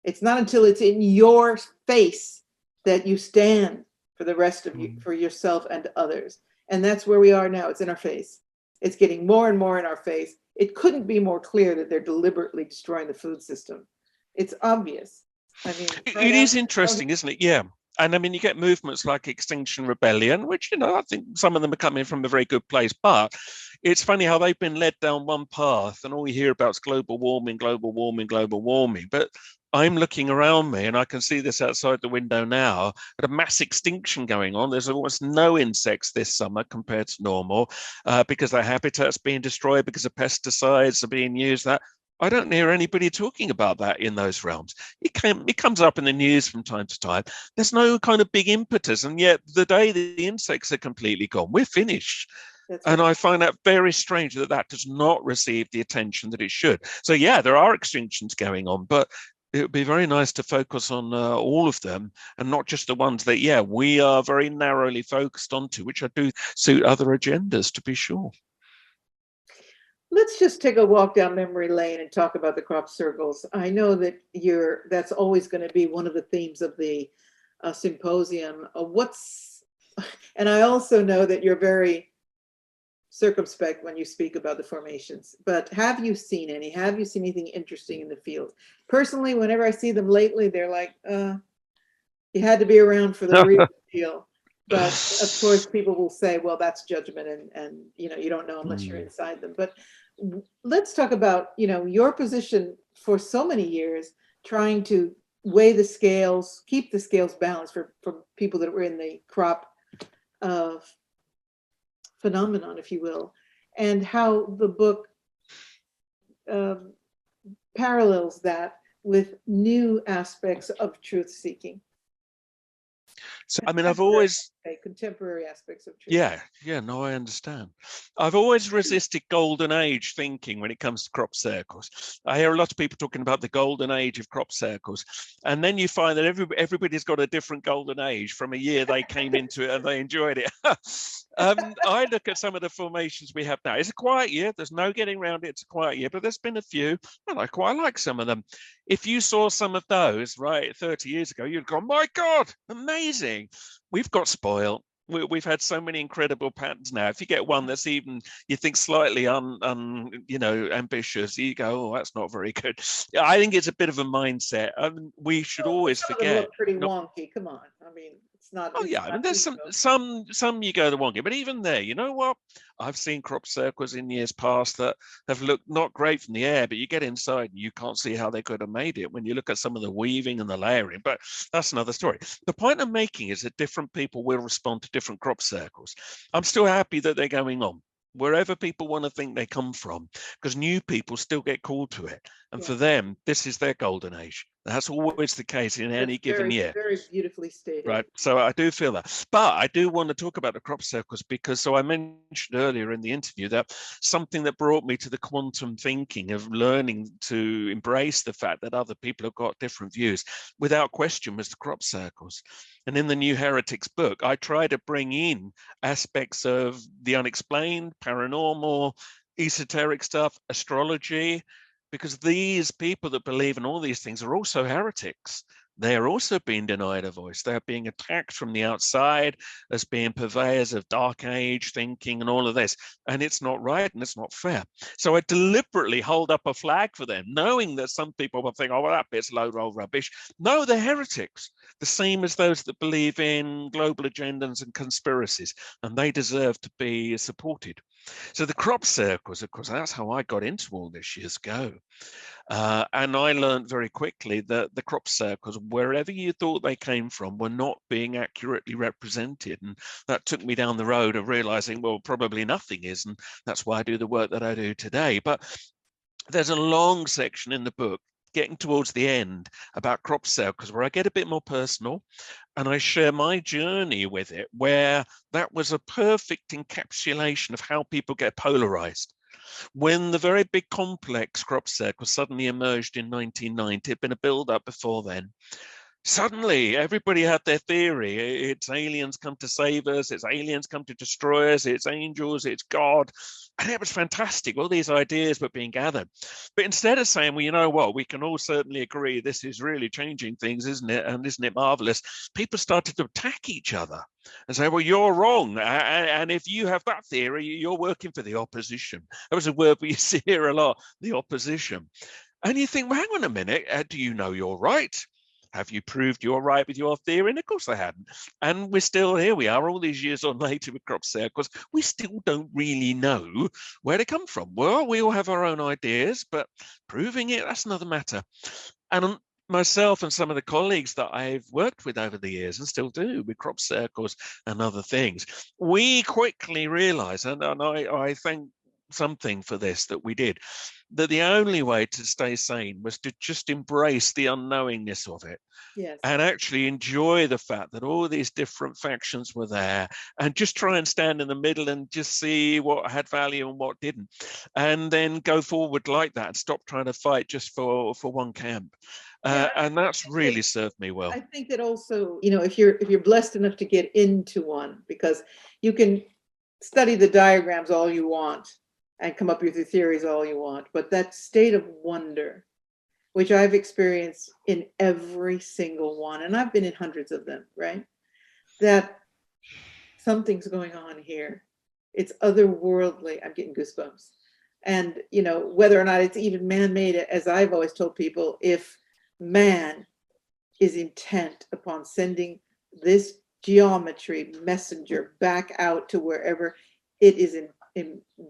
It's not until it's in your face that you stand for the rest of you, for yourself and others. And that's where we are now. It's in our face. It's getting more and more in our face. It couldn't be more clear that they're deliberately destroying the food system. It's obvious. I mean, it is interesting, isn't it? Yeah. And I mean, you get movements like Extinction Rebellion, which, I think some of them are coming from a very good place. But it's funny how they've been led down one path and all you hear about is global warming, global warming, global warming. But I'm looking around me and I can see this outside the window now, at a mass extinction going on. There's almost no insects this summer compared to normal because their habitat's being destroyed, because of pesticides are being used. That I don't hear anybody talking about that in those realms. It comes up in the news from time to time. There's no kind of big impetus. And yet the day the insects are completely gone, we're finished. And I find that very strange that does not receive the attention that it should. So, yeah, there are extinctions going on, but it would be very nice to focus on all of them and not just the ones that, we are very narrowly focused onto, which I do suit other agendas, to be sure. Let's just take a walk down memory lane and talk about the crop circles. I know that that's always going to be one of the themes of the symposium. And I also know that you're very circumspect when you speak about the formations, but have you seen anything interesting in the field? Personally, whenever I see them lately, they're like, you had to be around for the real deal. But of course, people will say, well, that's judgment, and you don't know unless you're inside them. But let's talk about your position for so many years, trying to weigh the scales, keep the scales balanced for people that were in the crop phenomenon, if you will, and how the book parallels that with new aspects of truth seeking. So, I mean, I've always contemporary aspects of truth. Yeah, no, I understand. I've always resisted golden age thinking when it comes to crop circles. I hear a lot of people talking about the golden age of crop circles, and then you find that everybody's got a different golden age from a year they came into it and they enjoyed it. I look at some of the formations we have now. It's a quiet year. There's no getting around it. It's a quiet year, but there's been a few, and I quite like some of them. If you saw some of those, 30 years ago, you'd go, my God, amazing. We've got spoiled. We've had so many incredible patterns now. If you get one that's even, you think, slightly ambitious, you go, oh, that's not very good. I think it's a bit of a mindset. We should always forget. Look pretty wonky. Come on. I mean, it's not. Oh yeah, I mean, there's some you go the wonky, but even there, you know what? I've seen crop circles in years past that have looked not great from the air, but you get inside and you can't see how they could have made it when you look at some of the weaving and the layering. But that's another story. The point I'm making is that different people will respond to different crop circles. I'm still happy that they're going on, wherever people want to think they come from, because new people still get called to it. And for them, this is their golden age. That's always the case in any given year. Very beautifully stated. Right. So I do feel that. But I do want to talk about the crop circles because, so I mentioned earlier in the interview that something that brought me to the quantum thinking of learning to embrace the fact that other people have got different views, without question, was the crop circles. And in the new Heretics book, I try to bring in aspects of the unexplained, paranormal, esoteric stuff, astrology, because these people that believe in all these things are also heretics. They are also being denied a voice. They're being attacked from the outside as being purveyors of dark age thinking and all of this. And it's not right and it's not fair. So I deliberately hold up a flag for them, knowing that some people will think, oh, well, that bit's low roll rubbish. No, they're heretics, the same as those that believe in global agendas and conspiracies, and they deserve to be supported. So the crop circles, of course, that's how I got into all this years ago. And I learned very quickly that the crop circles, wherever you thought they came from, were not being accurately represented. And that took me down the road of realizing, well, probably nothing is. And that's why I do the work that I do today. But there's a long section in the book, getting towards the end, about crop circles, where I get a bit more personal and I share my journey with it, where that was a perfect encapsulation of how people get polarized. When the very big complex crop circle suddenly emerged in 1990, it'd been a build-up before then. Suddenly, everybody had their theory. It's aliens come to save us. It's aliens come to destroy us. It's angels. It's God. And it was fantastic. All these ideas were being gathered. But instead of saying, well, you know what, we can all certainly agree this is really changing things, isn't it? And isn't it marvelous? People started to attack each other and say, well, you're wrong. And if you have that theory, you're working for the opposition. That was a word we see here a lot, the opposition. And you think, well, hang on a minute. Do you know you're right? Have you proved you're right with your theory? And of course they hadn't. And we're still here. We are all these years on later with crop circles. We still don't really know where they come from. Well, we all have our own ideas, but proving it, that's another matter. And myself and some of the colleagues that I've worked with over the years and still do with crop circles and other things, we quickly realized, and I thank something for this that we did, that the only way to stay sane was to just embrace the unknowingness of it. Yes. And actually enjoy the fact that all these different factions were there, and just try and stand in the middle and just see what had value and what didn't, and then go forward like that and stop trying to fight just for one camp. And that's really served me well. I think that also, you know, if you're blessed enough to get into one, because you can study the diagrams all you want and come up with your theories all you want, but that state of wonder, which I've experienced in every single one, and I've been in hundreds of them, right? That something's going on here. It's otherworldly. I'm getting goosebumps. And, you know, whether or not it's even man-made, as I've always told people, if man is intent upon sending this geometry messenger back out to wherever it is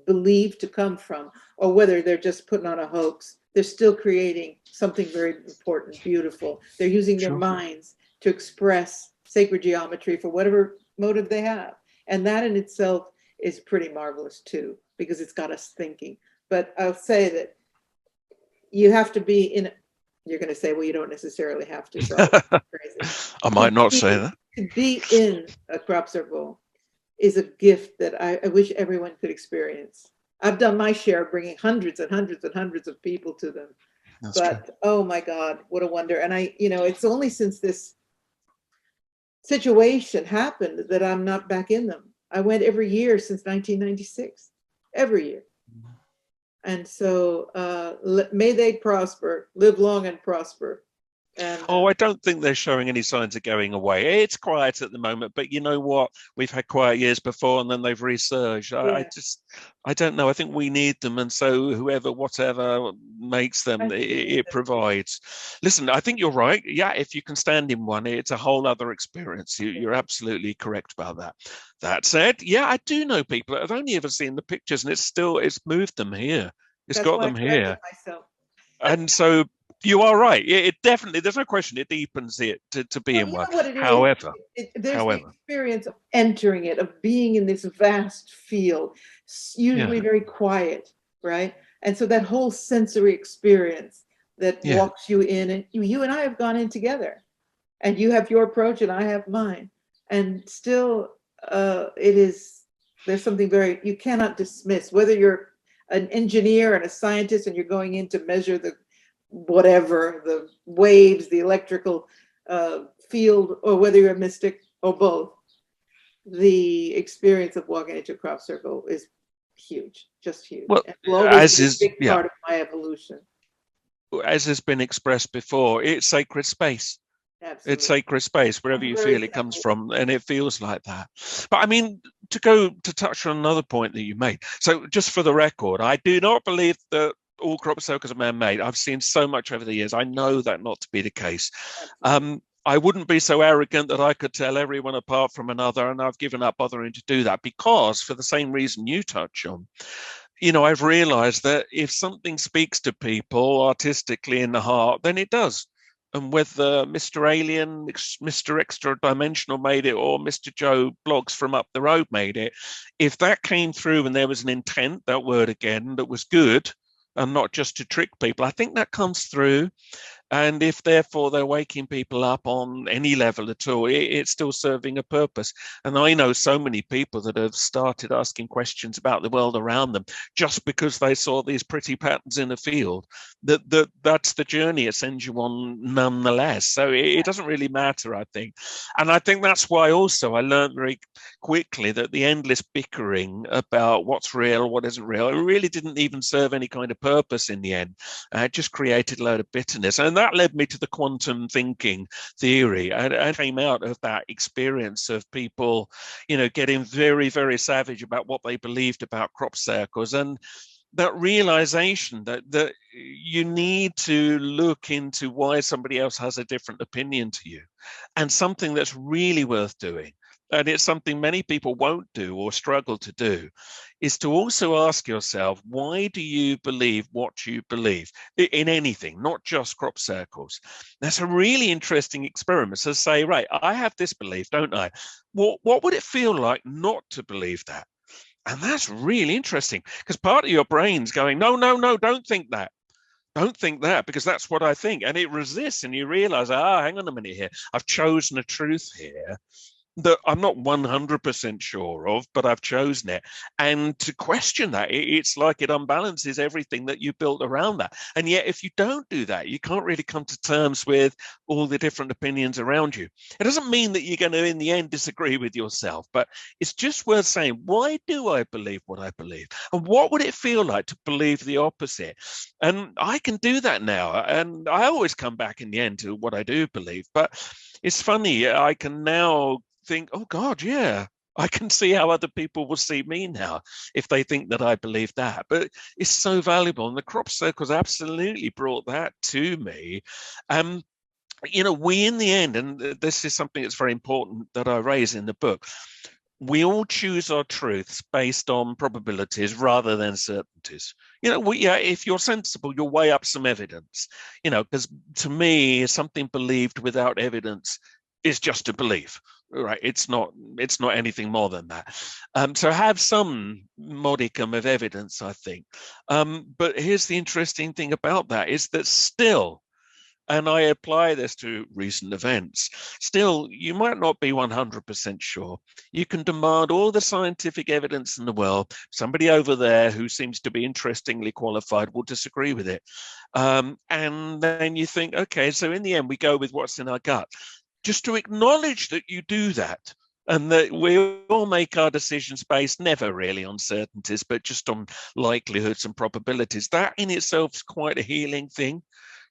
believed to come from, or whether they're just putting on a hoax, they're still creating something very important, beautiful. They're using their minds to express sacred geometry for whatever motive they have. And that in itself is pretty marvelous too, because it's got us thinking. But I'll say that you have to be in, you're going to say, well, you don't necessarily have to. So crazy. I might not say that. To be in a crop circle is a gift that I wish everyone could experience. I've done my share of bringing hundreds and hundreds and hundreds of people to them. That's but true. Oh my God, what a wonder. And it's only since this situation happened that I'm not back in them. I went every year since 1996, every year. And so may they prosper, live long and prosper. And, I don't think they're showing any signs of going away. It's quiet at the moment, but you know what? We've had quiet years before, and then they've resurged. Yeah. I don't know. I think we need them, and so whatever makes them, it provides. Listen, I think you're right. Yeah, if you can stand in one, it's a whole other experience. You're absolutely correct about that. That said, yeah, I do know people that have only ever seen the pictures, and it's moved them here. It's got them here. And so you are right. It definitely, there's no question, it deepens it to be in one. However, there's the experience of entering it, of being in this vast field, usually very quiet, right? And so that whole sensory experience that Yeah. walks you in, and you and I have gone in together, and you have your approach and I have mine, and still there's something very, you cannot dismiss, whether you're an engineer and a scientist and you're going in to measure the whatever, the waves, the electrical field, or whether you're a mystic or both. The experience of walking into a crop circle is huge, just huge. Well, And will always as be a is, big yeah, part of my evolution. as has been expressed before, it's sacred space. It's Absolutely. sacred space wherever I'm you very feel it comes thankful. from, and it feels like that. But I mean, to touch on another point that you made. So, just for the record, I do not believe that all crop circles are man-made. I've seen so much over the years. I know that not to be the case. I wouldn't be so arrogant that I could tell everyone apart from another, and I've given up bothering to do that because, for the same reason you touch on, I've realized that if something speaks to people artistically in the heart, then it does. And whether Mr. Alien, Mr. Extra Dimensional made it, or Mr. Joe Blogs from up the road made it, if that came through and there was an intent, that word again, that was good and not just to trick people, I think that comes through. And if therefore they're waking people up on any level at all, it's still serving a purpose. And I know so many people that have started asking questions about the world around them just because they saw these pretty patterns in the field. That's the journey it sends you on nonetheless. So it doesn't really matter, I think. And I think that's why also I learned very quickly that the endless bickering about what's real, what isn't real, it really didn't even serve any kind of purpose in the end. It just created a load of bitterness. And that led me to the quantum thinking theory. And I came out of that experience of people, getting very, very savage about what they believed about crop circles. And that realization that you need to look into why somebody else has a different opinion to you, and something that's really worth doing, and it's something many people won't do or struggle to do, is to also ask yourself, why do you believe what you believe in anything, not just crop circles? That's a really interesting experiment. So say, right, I have this belief, don't I? What would it feel like not to believe that? And that's really interesting, because part of your brain's going, no, no, no, don't think that. Don't think that, because that's what I think. And it resists, and you realize, hang on a minute here. I've chosen a truth here that I'm not 100% sure of, but I've chosen it. And to question that, it's like it unbalances everything that you built around that. And yet, if you don't do that, you can't really come to terms with all the different opinions around you. It doesn't mean that you're going to, in the end, disagree with yourself, but it's just worth saying, why do I believe what I believe? And what would it feel like to believe the opposite? And I can do that now. And I always come back in the end to what I do believe. But it's funny, I can now think, oh God, yeah, I can see how other people will see me now if they think that I believe that. But it's so valuable. And the crop circles absolutely brought that to me. We in the end, and this is something that's very important that I raise in the book, we all choose our truths based on probabilities rather than certainties. If you're sensible, you'll weigh up some evidence, because to me, something believed without evidence is just a belief, right? It's not anything more than that. So have some modicum of evidence, I think. But here's the interesting thing about that is that still, and I apply this to recent events, still, you might not be 100% sure. You can demand all the scientific evidence in the world. Somebody over there who seems to be interestingly qualified will disagree with it. And then you think, okay, so in the end, we go with what's in our gut. Just to acknowledge that you do that, and that we all make our decisions based never really on certainties, but just on likelihoods and probabilities. That in itself is quite a healing thing.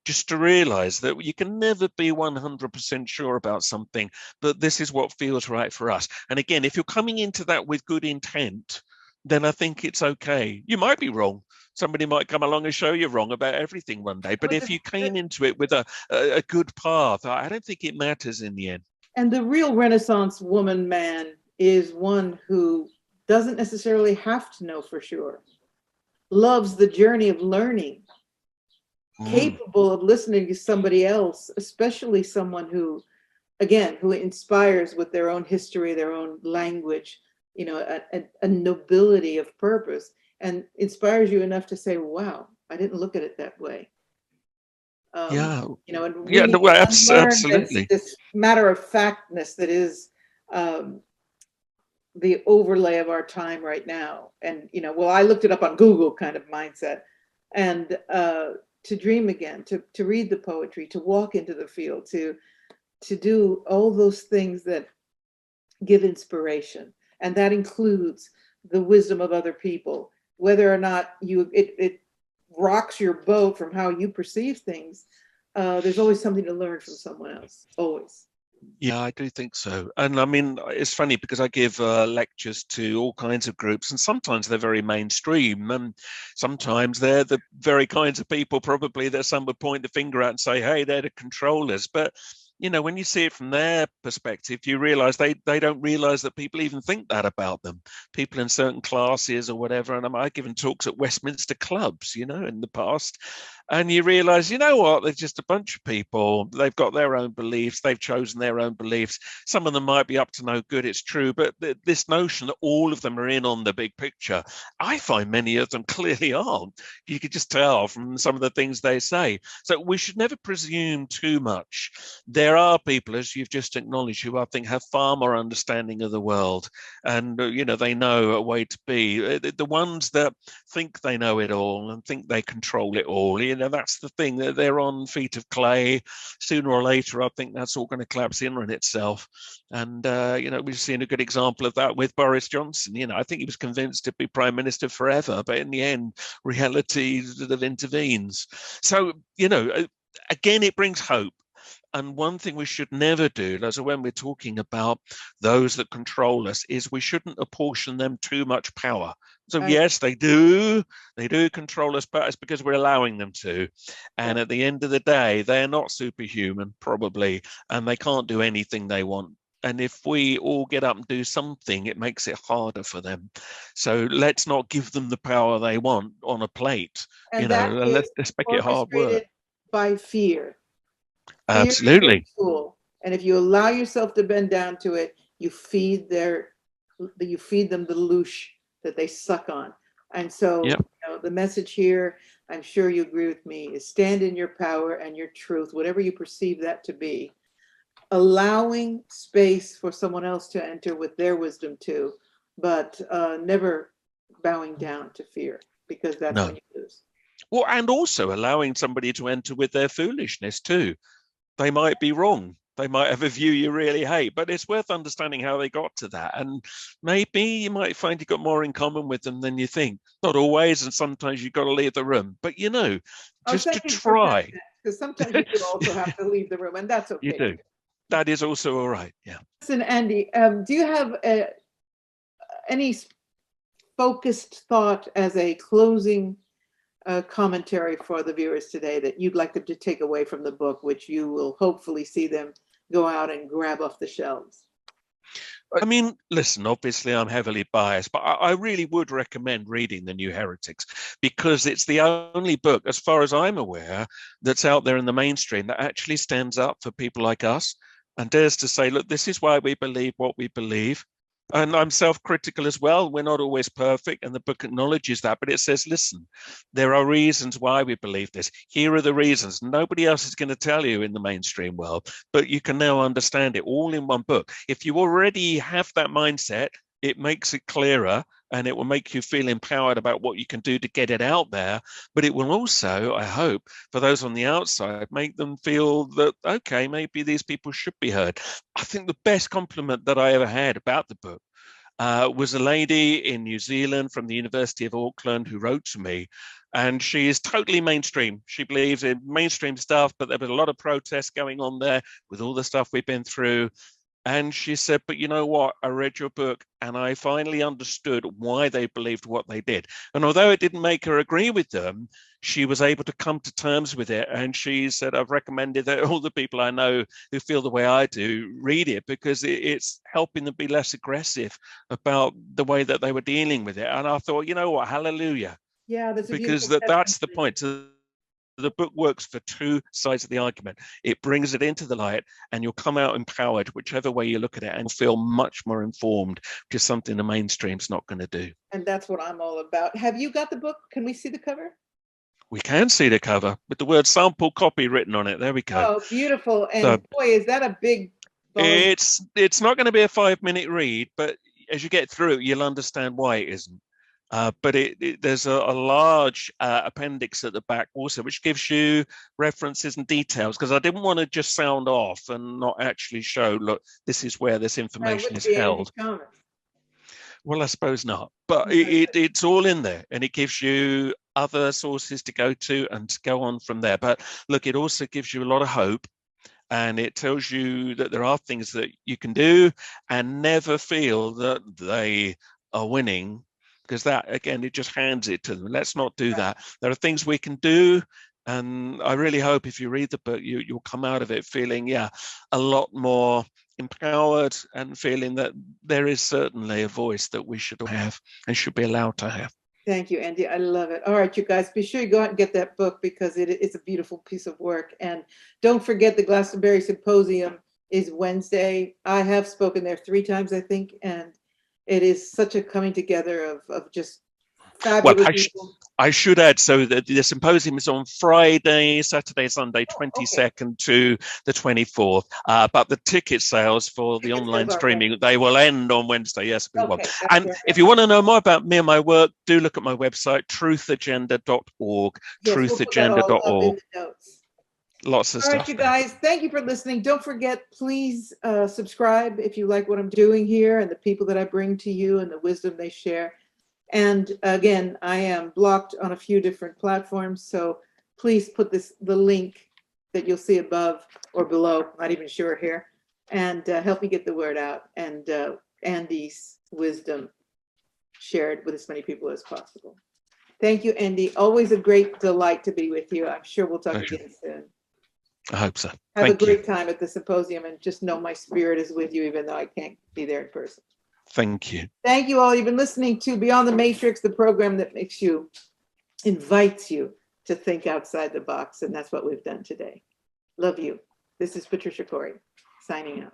Just to realize that you can never be 100% sure about something, but this is what feels right for us. And again, if you're coming into that with good intent, then I think it's okay. You might be wrong. Somebody might come along and show you wrong about everything one day. But if you came into it with a good path, I don't think it matters in the end. And the real Renaissance woman man is one who doesn't necessarily have to know for sure, loves the journey of learning, capable of listening to somebody else, especially someone who, again, who inspires with their own history, their own language, a nobility of purpose, and inspires you enough to say, wow, I didn't look at it that way. Yeah. You know, and we Yeah, need no, to well, unlearn absolutely. this matter of factness that is the overlay of our time right now. And, you know, well, I looked it up on Google kind of mindset. And to dream again, to read the poetry, to walk into the field, to do all those things that give inspiration. And that includes the wisdom of other people, whether or not it rocks your boat from how you perceive things. There's always something to learn from someone else, always. Yeah, I do think so. And I mean, it's funny because I give lectures to all kinds of groups, and sometimes they're very mainstream, and sometimes they're the very kinds of people probably that some would point the finger at and say, hey, they're the controllers. But you know, when you see it from their perspective, you realize they don't realize that people even think that about them, people in certain classes or whatever. And I've given talks at Westminster clubs, you know, in the past. And you realize, you know what, they're just a bunch of people. They've got their own beliefs. They've chosen their own beliefs. Some of them might be up to no good, it's true. But this notion that all of them are in on the big picture, I find many of them clearly aren't. You could just tell from some of the things they say. So we should never presume too much. There are people, as you've just acknowledged, who I think have far more understanding of the world. And, you know, they know a way to be. The ones that think they know it all and think they control it all, you know, that's the thing. They're on feet of clay. Sooner or later, I think that's all going to collapse in on itself. And, you know, we've seen a good example of that with Boris Johnson. You know, I think he was convinced to be prime minister forever, but in the end, reality sort of intervenes. So, you know, again, it brings hope. And one thing we should never do, as when we're talking about those that control us, is we shouldn't apportion them too much power. So I, yes, they do control us, but it's because we're allowing them to. And at the end of the day, they're not superhuman, probably, and they can't do anything they want. And if we all get up and do something, it makes it harder for them. So let's not give them the power they want on a plate, you and know, that and is let's make it hard work. orchestrated by fear. Fear is their Absolutely. tool, and if you allow yourself to bend down to it, you feed them the loosh that they suck on. And so, Yep. you know, the message here, I'm sure you agree with me, is stand in your power and your truth, whatever you perceive that to be, allowing space for someone else to enter with their wisdom too, but never bowing down to fear, because that's when No. you lose. Well, and also allowing somebody to enter with their foolishness too. They might be wrong. They might have a view you really hate, but it's worth understanding how they got to that. And maybe you might find you've got more in common with them than you think. Not always, and sometimes you've got to leave the room. But you know, Oh, just to thank you for saying try. that, because sometimes you do also have to leave the room, and that's You okay. do. That is also all right. Yeah. Listen, Andy, do you have any focused thought as a closing commentary for the viewers today that you'd like them to take away from the book, which you will hopefully see them go out and grab off the shelves? I mean, listen, obviously I'm heavily biased, but I really would recommend reading The New Heretics because it's the only book, as far as I'm aware, that's out there in the mainstream that actually stands up for people like us and dares to say, look, this is why we believe what we believe. And I'm self-critical as well. We're not always perfect, and the book acknowledges that, but it says, listen, there are reasons why we believe this. Here are the reasons. Nobody else is going to tell you in the mainstream world, but you can now understand it all in one book. If you already have that mindset, it makes it clearer and it will make you feel empowered about what you can do to get it out there. But it will also, I hope, for those on the outside, make them feel that, okay, maybe these people should be heard. I think the best compliment that I ever had about the book was a lady in New Zealand from the University of Auckland who wrote to me. And she is totally mainstream. She believes in mainstream stuff, but there was a lot of protests going on there with all the stuff we've been through. And she said, but you know what? I read your book and I finally understood why they believed what they did. And although it didn't make her agree with them, she was able to come to terms with it. And she said, I've recommended that all the people I know who feel the way I do read it because it's helping them be less aggressive about the way that they were dealing with it. And I thought, you know what? Hallelujah. Yeah, that's a Because beautiful that's the testimony. point. So the book works for two sides of the argument. It brings it into the light and you'll come out empowered, whichever way you look at it, and feel much more informed, which is something the mainstream's not going to do. And that's what I'm all about. Have you got the book? Can we see the cover? We can see the cover with the word sample copy written on it. There we go. Oh, beautiful. And So boy, is that a big volume. it's not going to be a 5-minute read, but as you get through it, you'll understand why it isn't. But there's a large appendix at the back also, which gives you references and details, because I didn't want to just sound off and not actually show, look, this is where this information is held. Well, I suppose not, but it's all in there, and it gives you other sources to go to and to go on from there. But look, it also gives you a lot of hope, and it tells you that there are things that you can do, and never feel that they are winning, because that, again, it just hands it to them. Let's not do that. There are things we can do, and I really hope if you read the book, you'll come out of it feeling, yeah, a lot more empowered, and feeling that there is certainly a voice that we should have and should be allowed to have. Thank you, Andy. I love it. All right, you guys, be sure you go out and get that book, because it's a beautiful piece of work. And don't forget, the Glastonbury Symposium is Wednesday. I have spoken there 3 times, I think, and it is such a coming together of just fabulous people. I should add, so the symposium is on Friday, Saturday, Sunday, 22nd to the 24th. But the ticket sales for the online streaming, they will end on Wednesday. Yes, we will. And if you want to know more about me and my work, do look at my website, truthagenda.org. Yes, truthagenda.org. Lots of stuff. All right, you guys, thank you for listening. Don't forget, please subscribe if you like what I'm doing here and the people that I bring to you and the wisdom they share. And again, I am blocked on a few different platforms, so please put the link that you'll see above or below, I'm not even sure here, and help me get the word out, and Andy's wisdom shared with as many people as possible. Thank you, Andy. Always a great delight to be with you. I'm sure we'll talk again soon. I hope so. Have a great time at the symposium, and just know my spirit is with you, even though I can't be there in person. Thank you. Thank you all. You've been listening to Beyond the Matrix, the program that invites you to think outside the box. And that's what we've done today. Love you. This is Patricia Cori signing out.